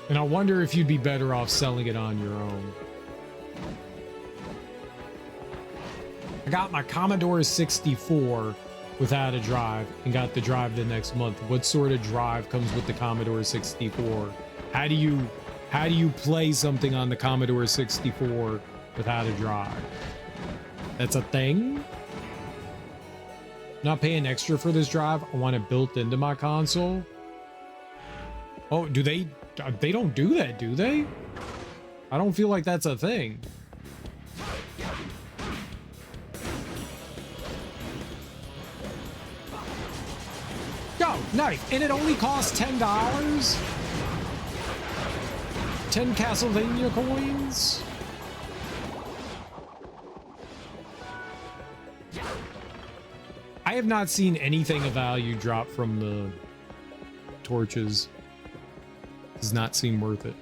And I wonder if you'd be better off selling it on your own. I got my Commodore 64 without a drive and got the drive the next month. What sort of drive comes with the Commodore 64? How do you play something on the Commodore 64 without a drive? That's a thing? Not paying extra for this drive. I want it built into my console. Oh, do they don't do that, do they? I don't feel like that's a thing. Go, knife, and it only costs $10? 10 Castlevania coins? I have not seen anything of value drop from the torches. Does not seem worth it.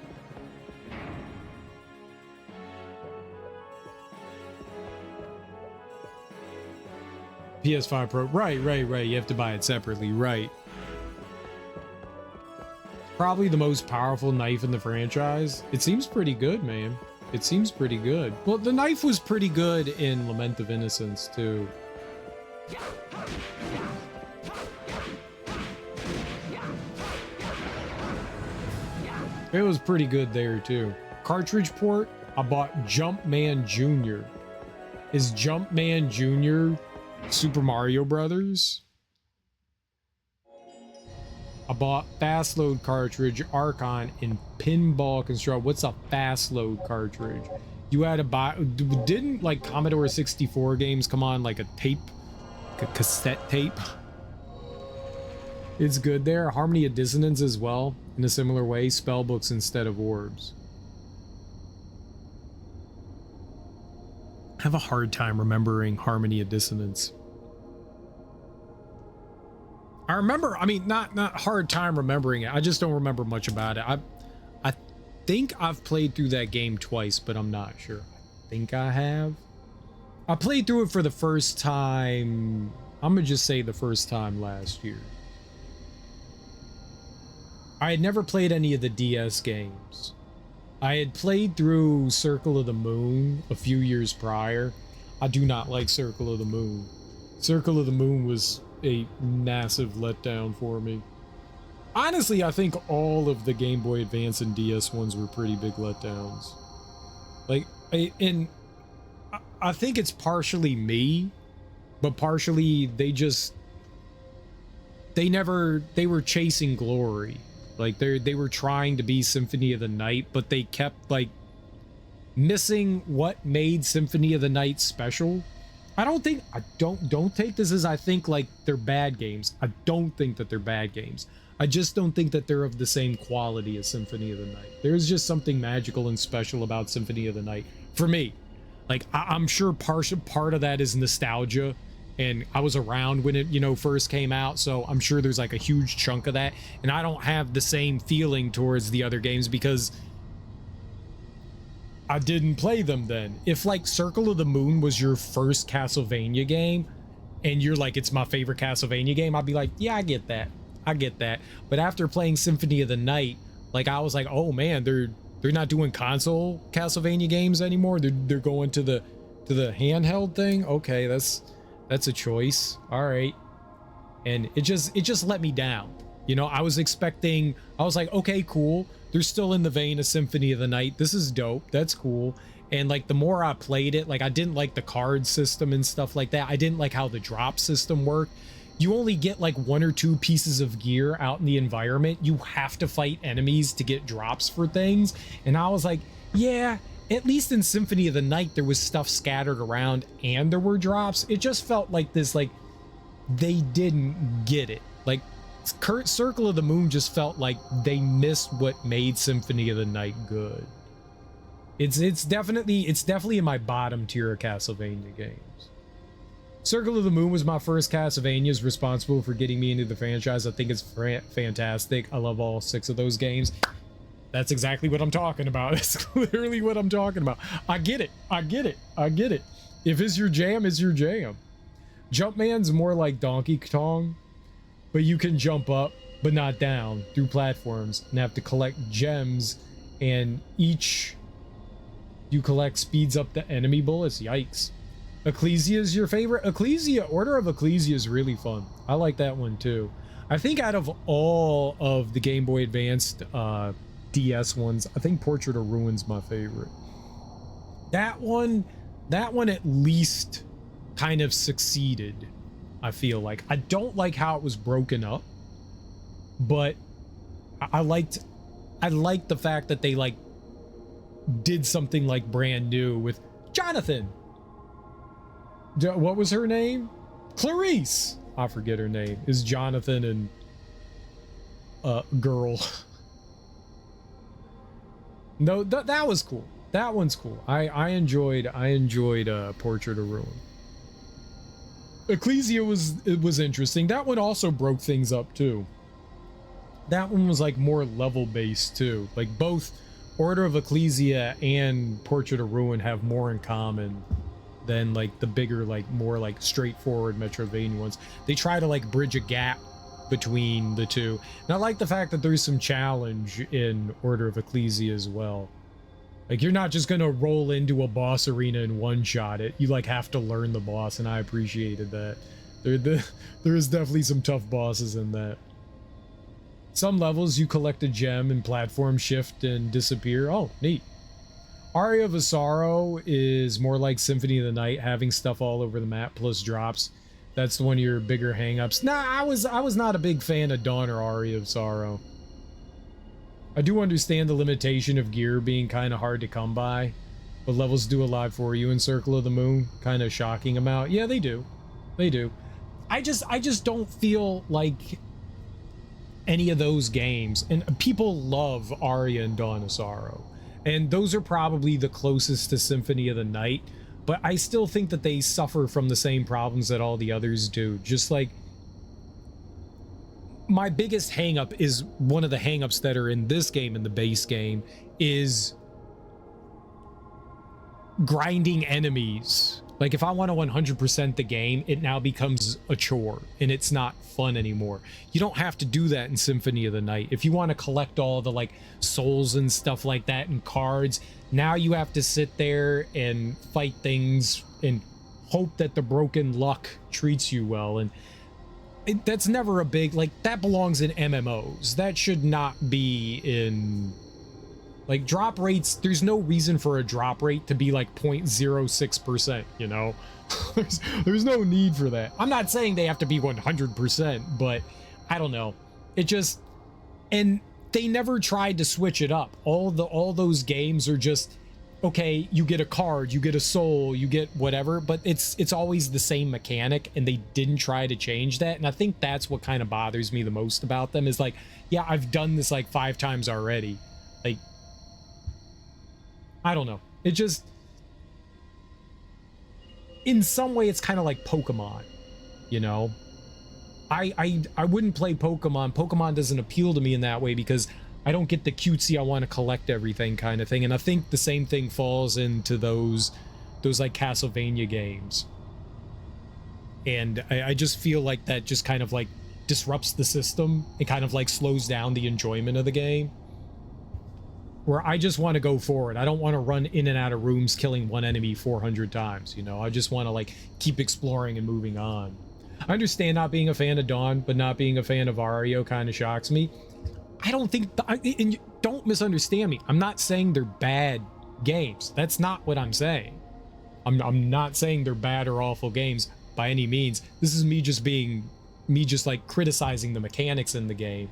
PS5 Pro. Right. You have to buy it separately. Right. Probably the most powerful knife in the franchise. It seems pretty good, man. It seems pretty good. Well, the knife was pretty good in Lament of Innocence, too. It was pretty good there, too. Cartridge port, I bought Jumpman Jr. Is Jumpman Jr. Super Mario Brothers? I bought Fast Load cartridge, Archon, and Pinball Construct. What's a Fast Load cartridge? You had to buy... Didn't, like, Commodore 64 games come on, like, a tape? Like a cassette tape? It's good there. Harmony of Dissonance as well. In a similar way, spell books instead of orbs. I have a hard time remembering Harmony of Dissonance. I remember, I mean, not hard time remembering it. I just don't remember much about it. I think I've played through that game twice, but I'm not sure. I think I have. I played through it for the first time. I'm gonna just say the first time last year. I had never played any of the DS games. I had played through Circle of the Moon a few years prior. I do not like Circle of the Moon. Circle of the Moon was a massive letdown for me. Honestly, I think all of the Game Boy Advance and DS ones were pretty big letdowns. Like, I think it's partially me, but partially they were chasing glory. Like they were trying to be Symphony of the Night, but they kept like missing what made Symphony of the Night special. Don't take this as I think like they're bad games. I don't think that they're bad games. I just don't think that they're of the same quality as Symphony of the Night. There's just something magical and special about Symphony of the Night for me. Like I'm sure part of that is nostalgia, and I was around when it, you know, first came out, so I'm sure there's like a huge chunk of that, and I don't have the same feeling towards the other games because I didn't play them then. If like Circle of the Moon was your first Castlevania game and you're like, it's my favorite Castlevania game, I'd be like, yeah, I get that. But after playing Symphony of the Night, like I was like, oh man, they're not doing console Castlevania games anymore. They're going to the handheld thing. Okay, that's a choice. All right. And it just let me down. You know, I was like, okay, cool. They're still in the vein of Symphony of the Night. This is dope. That's cool. And like the more I played it, like I didn't like the card system and stuff like that. I didn't like how the drop system worked. You only get like 1 or 2 pieces of gear out in the environment. You have to fight enemies to get drops for things. And I was like, yeah, at least in Symphony of the Night, there was stuff scattered around and there were drops. It just felt like this, like they didn't get it. Like Circle of the Moon just felt like they missed what made Symphony of the Night good. It's definitely in my bottom tier of Castlevania games. Circle of the Moon was my first Castlevania, is responsible for getting me into the franchise. I think it's fantastic. I love all 6 of those games. That's exactly what I'm talking about. It's literally what I'm talking about. I get it. If it's your jam, it's your jam. Jumpman's more like Donkey Kong, but you can jump up, but not down through platforms and have to collect gems, and each you collect speeds up the enemy bullets. Yikes. Ecclesia is your favorite? Order of Ecclesia is really fun. I like that one too. I think out of all of the Game Boy Advanced DS ones, I think Portrait of Ruin's my favorite. That one at least kind of succeeded, I feel like. I don't like how it was broken up, but I liked the fact that they like did something like brand new with Jonathan. What was her name? Clarice. I forget her name. Is Jonathan and girl. No, that was cool. That one's cool. I enjoyed Portrait of Ruin. Ecclesia was interesting. That one also broke things up too. That one was like more level based too. Like both Order of Ecclesia and Portrait of Ruin have more in common than like the bigger, like more like straightforward Metroidvania ones. They try to like bridge a gap between the two. And I like the fact that there's some challenge in Order of Ecclesia as well. Like you're not just gonna roll into a boss arena and one-shot it. You like have to learn the boss, and I appreciated that. There is definitely some tough bosses in that. Some levels you collect a gem and platform shift and disappear. Oh, neat. Aria of Sorrow is more like Symphony of the Night, having stuff all over the map plus drops. That's one of your bigger hang-ups. Nah, I was not a big fan of Dawn or Aria of Sorrow. I do understand the limitation of gear being kind of hard to come by, but levels do a lot for you in Circle of the Moon. Kind of shocking amount. Yeah, they do. They do. I just don't feel like any of those games, and people love Aria and Dawn of Sorrow, and those are probably the closest to Symphony of the Night, but I still think that they suffer from the same problems that all the others do. Just like my biggest hang-up is one of the hang-ups that are in this game, in the base game, is grinding enemies Like if I want to 100% the game, it now becomes a chore and it's not fun anymore. You don't have to do that in Symphony of the Night. If you want to collect all the like souls and stuff like that and cards, now you have to sit there and fight things and hope that the broken luck treats you well. And that's never a big, like, that belongs in MMOs. That should not be in, like, drop rates. There's no reason for a drop rate to be like 0.06%, you know? there's no need for that. I'm not saying they have to be 100%, but I don't know. It just, and they never tried to switch it up. All those games are just, okay, you get a card, you get a soul, you get whatever, but it's always the same mechanic, and they didn't try to change that. And I think that's what kind of bothers me the most about them, is like, yeah, I've done this like 5 times already. Like, I don't know. It just, in some way, it's kind of like Pokemon, you know? I wouldn't play Pokemon. Pokemon doesn't appeal to me in that way because I don't get the cutesy, I want to collect everything kind of thing. And I think the same thing falls into those like Castlevania games. And I just feel like that just kind of like disrupts the system. It kind of like slows down the enjoyment of the game. Where I just want to go forward. I don't want to run in and out of rooms killing one enemy 400 times, you know? I just want to like keep exploring and moving on. I understand not being a fan of Dawn, but not being a fan of Ario kind of shocks me. I don't think, and don't misunderstand me. I'm not saying they're bad games. That's not what I'm saying. I'm not saying they're bad or awful games by any means. This is me just like criticizing the mechanics in the game.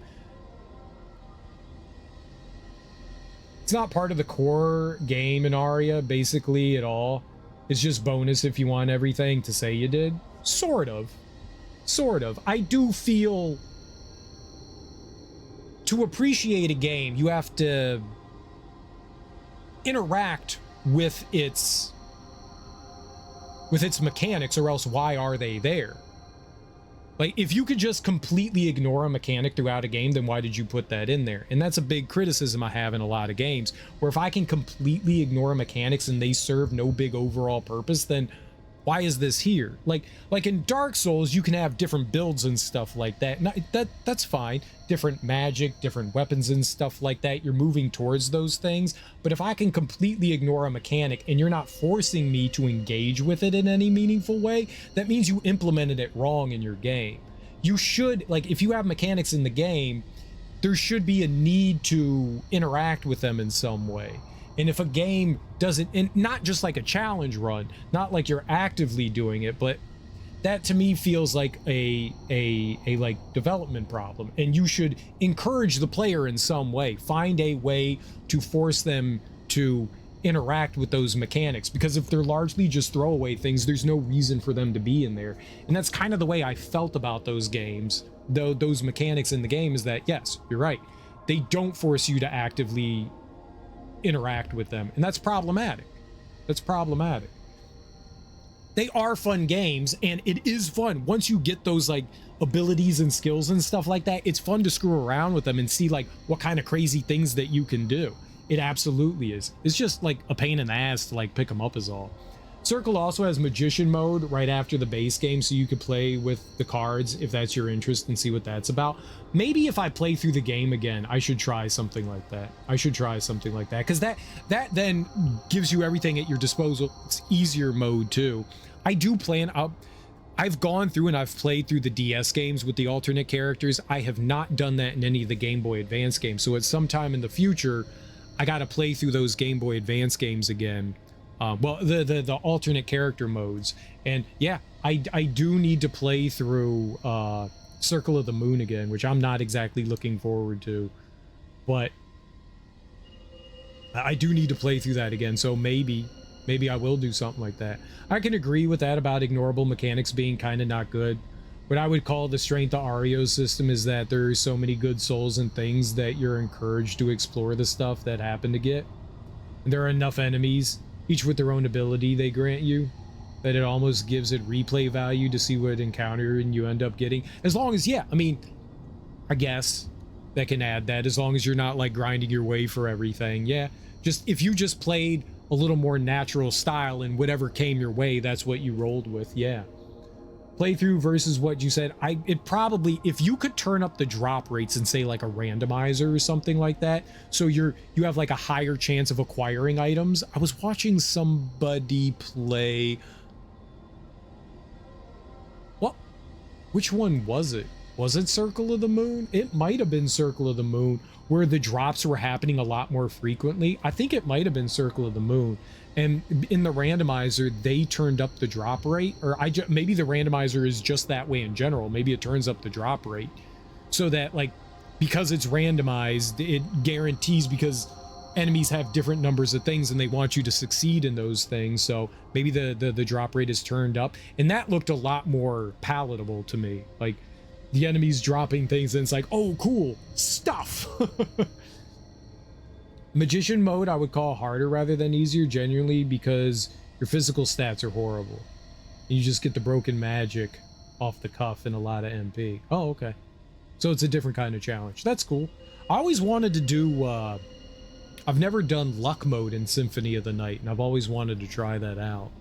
It's not part of the core game in Aria, basically, at all. It's just bonus if you want everything to say you did. Sort of. Sort of. I do feel, to appreciate a game, you have to interact with its mechanics, or else why are they there? Like, if you could just completely ignore a mechanic throughout a game, then why did you put that in there? And that's a big criticism I have in a lot of games, where if I can completely ignore mechanics and they serve no big overall purpose, then why is this here? Like in Dark Souls, you can have different builds and stuff like that. That's fine. Different magic, different weapons and stuff like that. You're moving towards those things. But if I can completely ignore a mechanic and you're not forcing me to engage with it in any meaningful way, that means you implemented it wrong in your game. You should, like, if you have mechanics in the game, there should be a need to interact with them in some way. And if a game doesn't, and not just like a challenge run, not like you're actively doing it, but that to me feels like a like development problem. And you should encourage the player in some way, find a way to force them to interact with those mechanics, because if they're largely just throwaway things, there's no reason for them to be in there. And that's kind of the way I felt about those games, though those mechanics in the game, is that, yes, you're right, they don't force you to actively interact with them, and that's problematic. That's problematic. They are fun games, and it is fun once you get those like abilities and skills and stuff like that. It's fun to screw around with them and see like what kind of crazy things that you can do. It absolutely is. It's just like a pain in the ass to like pick them up is all. Circle also has magician mode right after the base game, so you could play with the cards if that's your interest and see what that's about. Maybe if I play through the game again, I should try something like that. I should try something like that, because that then gives you everything at your disposal. It's easier mode too. I do plan, I've gone through and I've played through the DS games with the alternate characters. I have not done that in any of the Game Boy Advance games, so at some time in the future, I gotta play through those Game Boy Advance games again. Well, the alternate character modes. And yeah, I do need to play through Circle of the Moon again, which I'm not exactly looking forward to, but I do need to play through that again, so maybe I will do something like that. I can agree with that about ignorable mechanics being kind of not good. What I would call the strength of Ario's system is that there's so many good souls and things that you're encouraged to explore the stuff that happen to get. And there are enough enemies, each with their own ability they grant you, that it almost gives it replay value to see what encounter and you end up getting. As long as, yeah, I mean, I guess that can add that, as long as you're not like grinding your way for everything. Yeah, just if you just played a little more natural style, and whatever came your way, that's what you rolled with. Yeah. Playthrough versus what you said. It probably, if you could turn up the drop rates and say like a randomizer or something like that, so you have like a higher chance of acquiring items. I was watching somebody play. What? Which one was it? Was it Circle of the Moon? It might have been Circle of the Moon, where the drops were happening a lot more frequently. I think it might have been Circle of the Moon. And in the randomizer, they turned up the drop rate, or maybe the randomizer is just that way in general. Maybe it turns up the drop rate so that, like, because it's randomized, it guarantees, because enemies have different numbers of things and they want you to succeed in those things. So maybe the drop rate is turned up, and that looked a lot more palatable to me. Like, the enemies dropping things and it's like, oh, cool stuff. Magician mode I would call harder rather than easier, genuinely, because your physical stats are horrible. You just get the broken magic off the cuff and a lot of MP. Oh, okay. So it's a different kind of challenge. That's cool. I always wanted to do, I've never done luck mode in Symphony of the Night, and I've always wanted to try that out.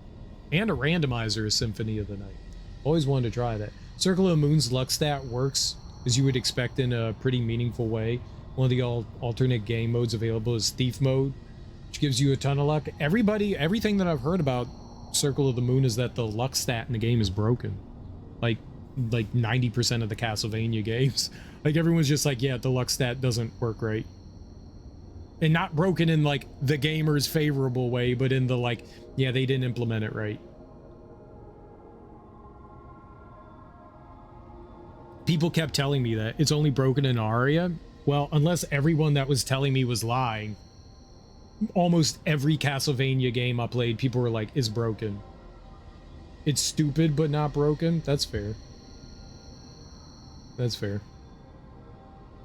And a randomizer is Symphony of the Night. Always wanted to try that. Circle of the Moon's luck stat works, as you would expect, in a pretty meaningful way. One of the alternate game modes available is Thief mode, which gives you a ton of luck. Everything that I've heard about Circle of the Moon is that the luck stat in the game is broken. Like 90% of the Castlevania games. Like, everyone's just like, yeah, the luck stat doesn't work right. And not broken in, like, the gamer's favorable way, but in the, like, yeah, they didn't implement it right. People kept telling me that it's only broken in Aria. Well, unless everyone that was telling me was lying, almost every Castlevania game I played, people were like, it's broken. It's stupid, but not broken. That's fair. That's fair.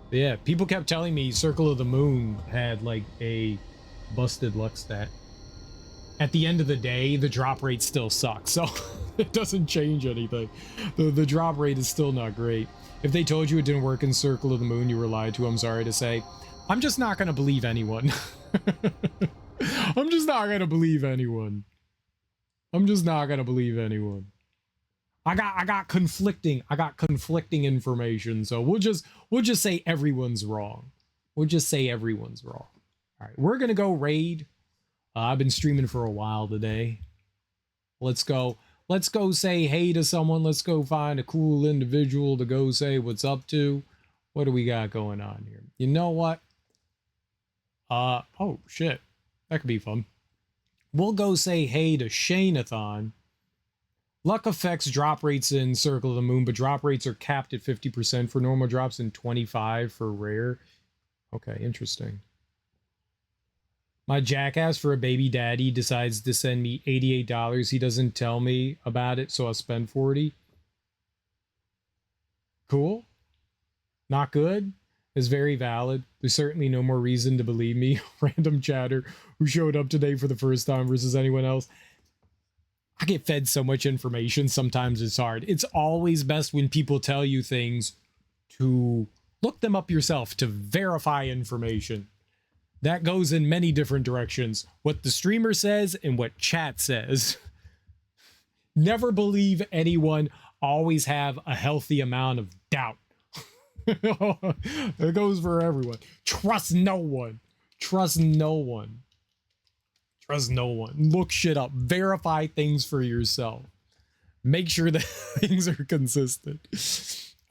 But yeah, people kept telling me Circle of the Moon had, like, a busted luck stat. At the end of the day, the drop rate still sucks, so it doesn't change anything. The drop rate is still not great. If they told you it didn't work in Circle of the Moon, you were lied to, I'm sorry to say. I'm just not going to believe anyone. I'm just not going to believe anyone. I'm just not going to believe anyone. I got conflicting information, so we'll just say everyone's wrong. We'll just say everyone's wrong. All right, we're going to go raid. I've been streaming for a while today. Let's go say hey to someone. Let's go find a cool individual to go say what's up to. What do we got going on here? You know what? Oh shit. That could be fun. We'll go say hey to Shaneathon. Luck affects drop rates in Circle of the Moon, but drop rates are capped at 50% for normal drops and 25 for rare. Okay, interesting. My jackass for a baby daddy decides to send me $88. He doesn't tell me about it, so I'll spend 40. Cool. Not good. Is very valid. There's certainly no more reason to believe me. Random chatter who showed up today for the first time versus anyone else. I get fed so much information, sometimes it's hard. It's always best when people tell you things to look them up yourself, to verify information. That goes in many different directions. What the streamer says and what chat says. Never believe anyone. Always have a healthy amount of doubt. That goes for everyone. Trust no one. Trust no one. Trust no one. Look shit up. Verify things for yourself. Make sure that things are consistent.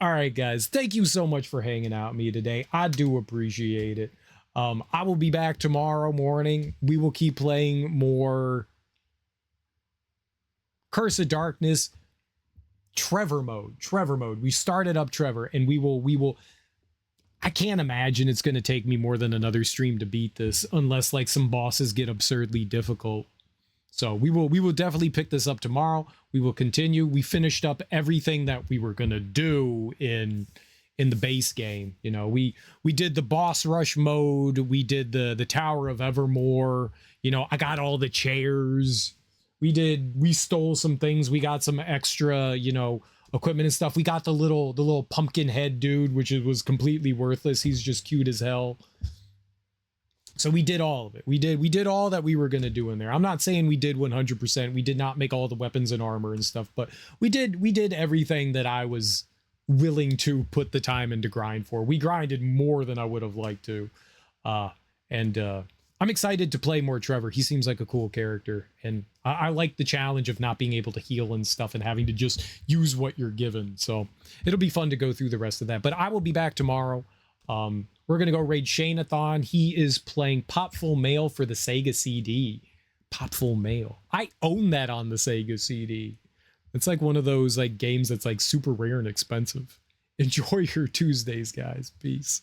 All right, guys. Thank you so much for hanging out with me today. I do appreciate it. I will be back tomorrow morning. We will keep playing more Curse of Darkness. Trevor mode. We started up Trevor, and we will. I can't imagine it's going to take me more than another stream to beat this, unless like some bosses get absurdly difficult. So we will definitely pick this up tomorrow. We will continue. We finished up everything that we were going to do in the base game. You know, we did the boss rush mode. We did the Tower of Evermore. You know, I got all the chairs. We stole some things. We got some extra, you know, equipment and stuff. We got the little pumpkin head dude, which was completely worthless. He's just cute as hell. So we did all of it. We did all that we were going to do in there. I'm not saying we did 100%. We did not make all the weapons and armor and stuff, but we did everything that I was willing to put the time into grind for. We grinded more than I would have liked to. And I'm excited to play more Trevor. He seems like a cool character, and I like the challenge of not being able to heal and stuff and having to just use what you're given. So it'll be fun to go through the rest of that. But I will be back tomorrow. We're going to go raid Shane-a-thon. He is playing Popful Mail for the Sega CD. Popful Mail. I own that on the Sega CD. It's like one of those like games that's like super rare and expensive. Enjoy your Tuesdays, guys. Peace.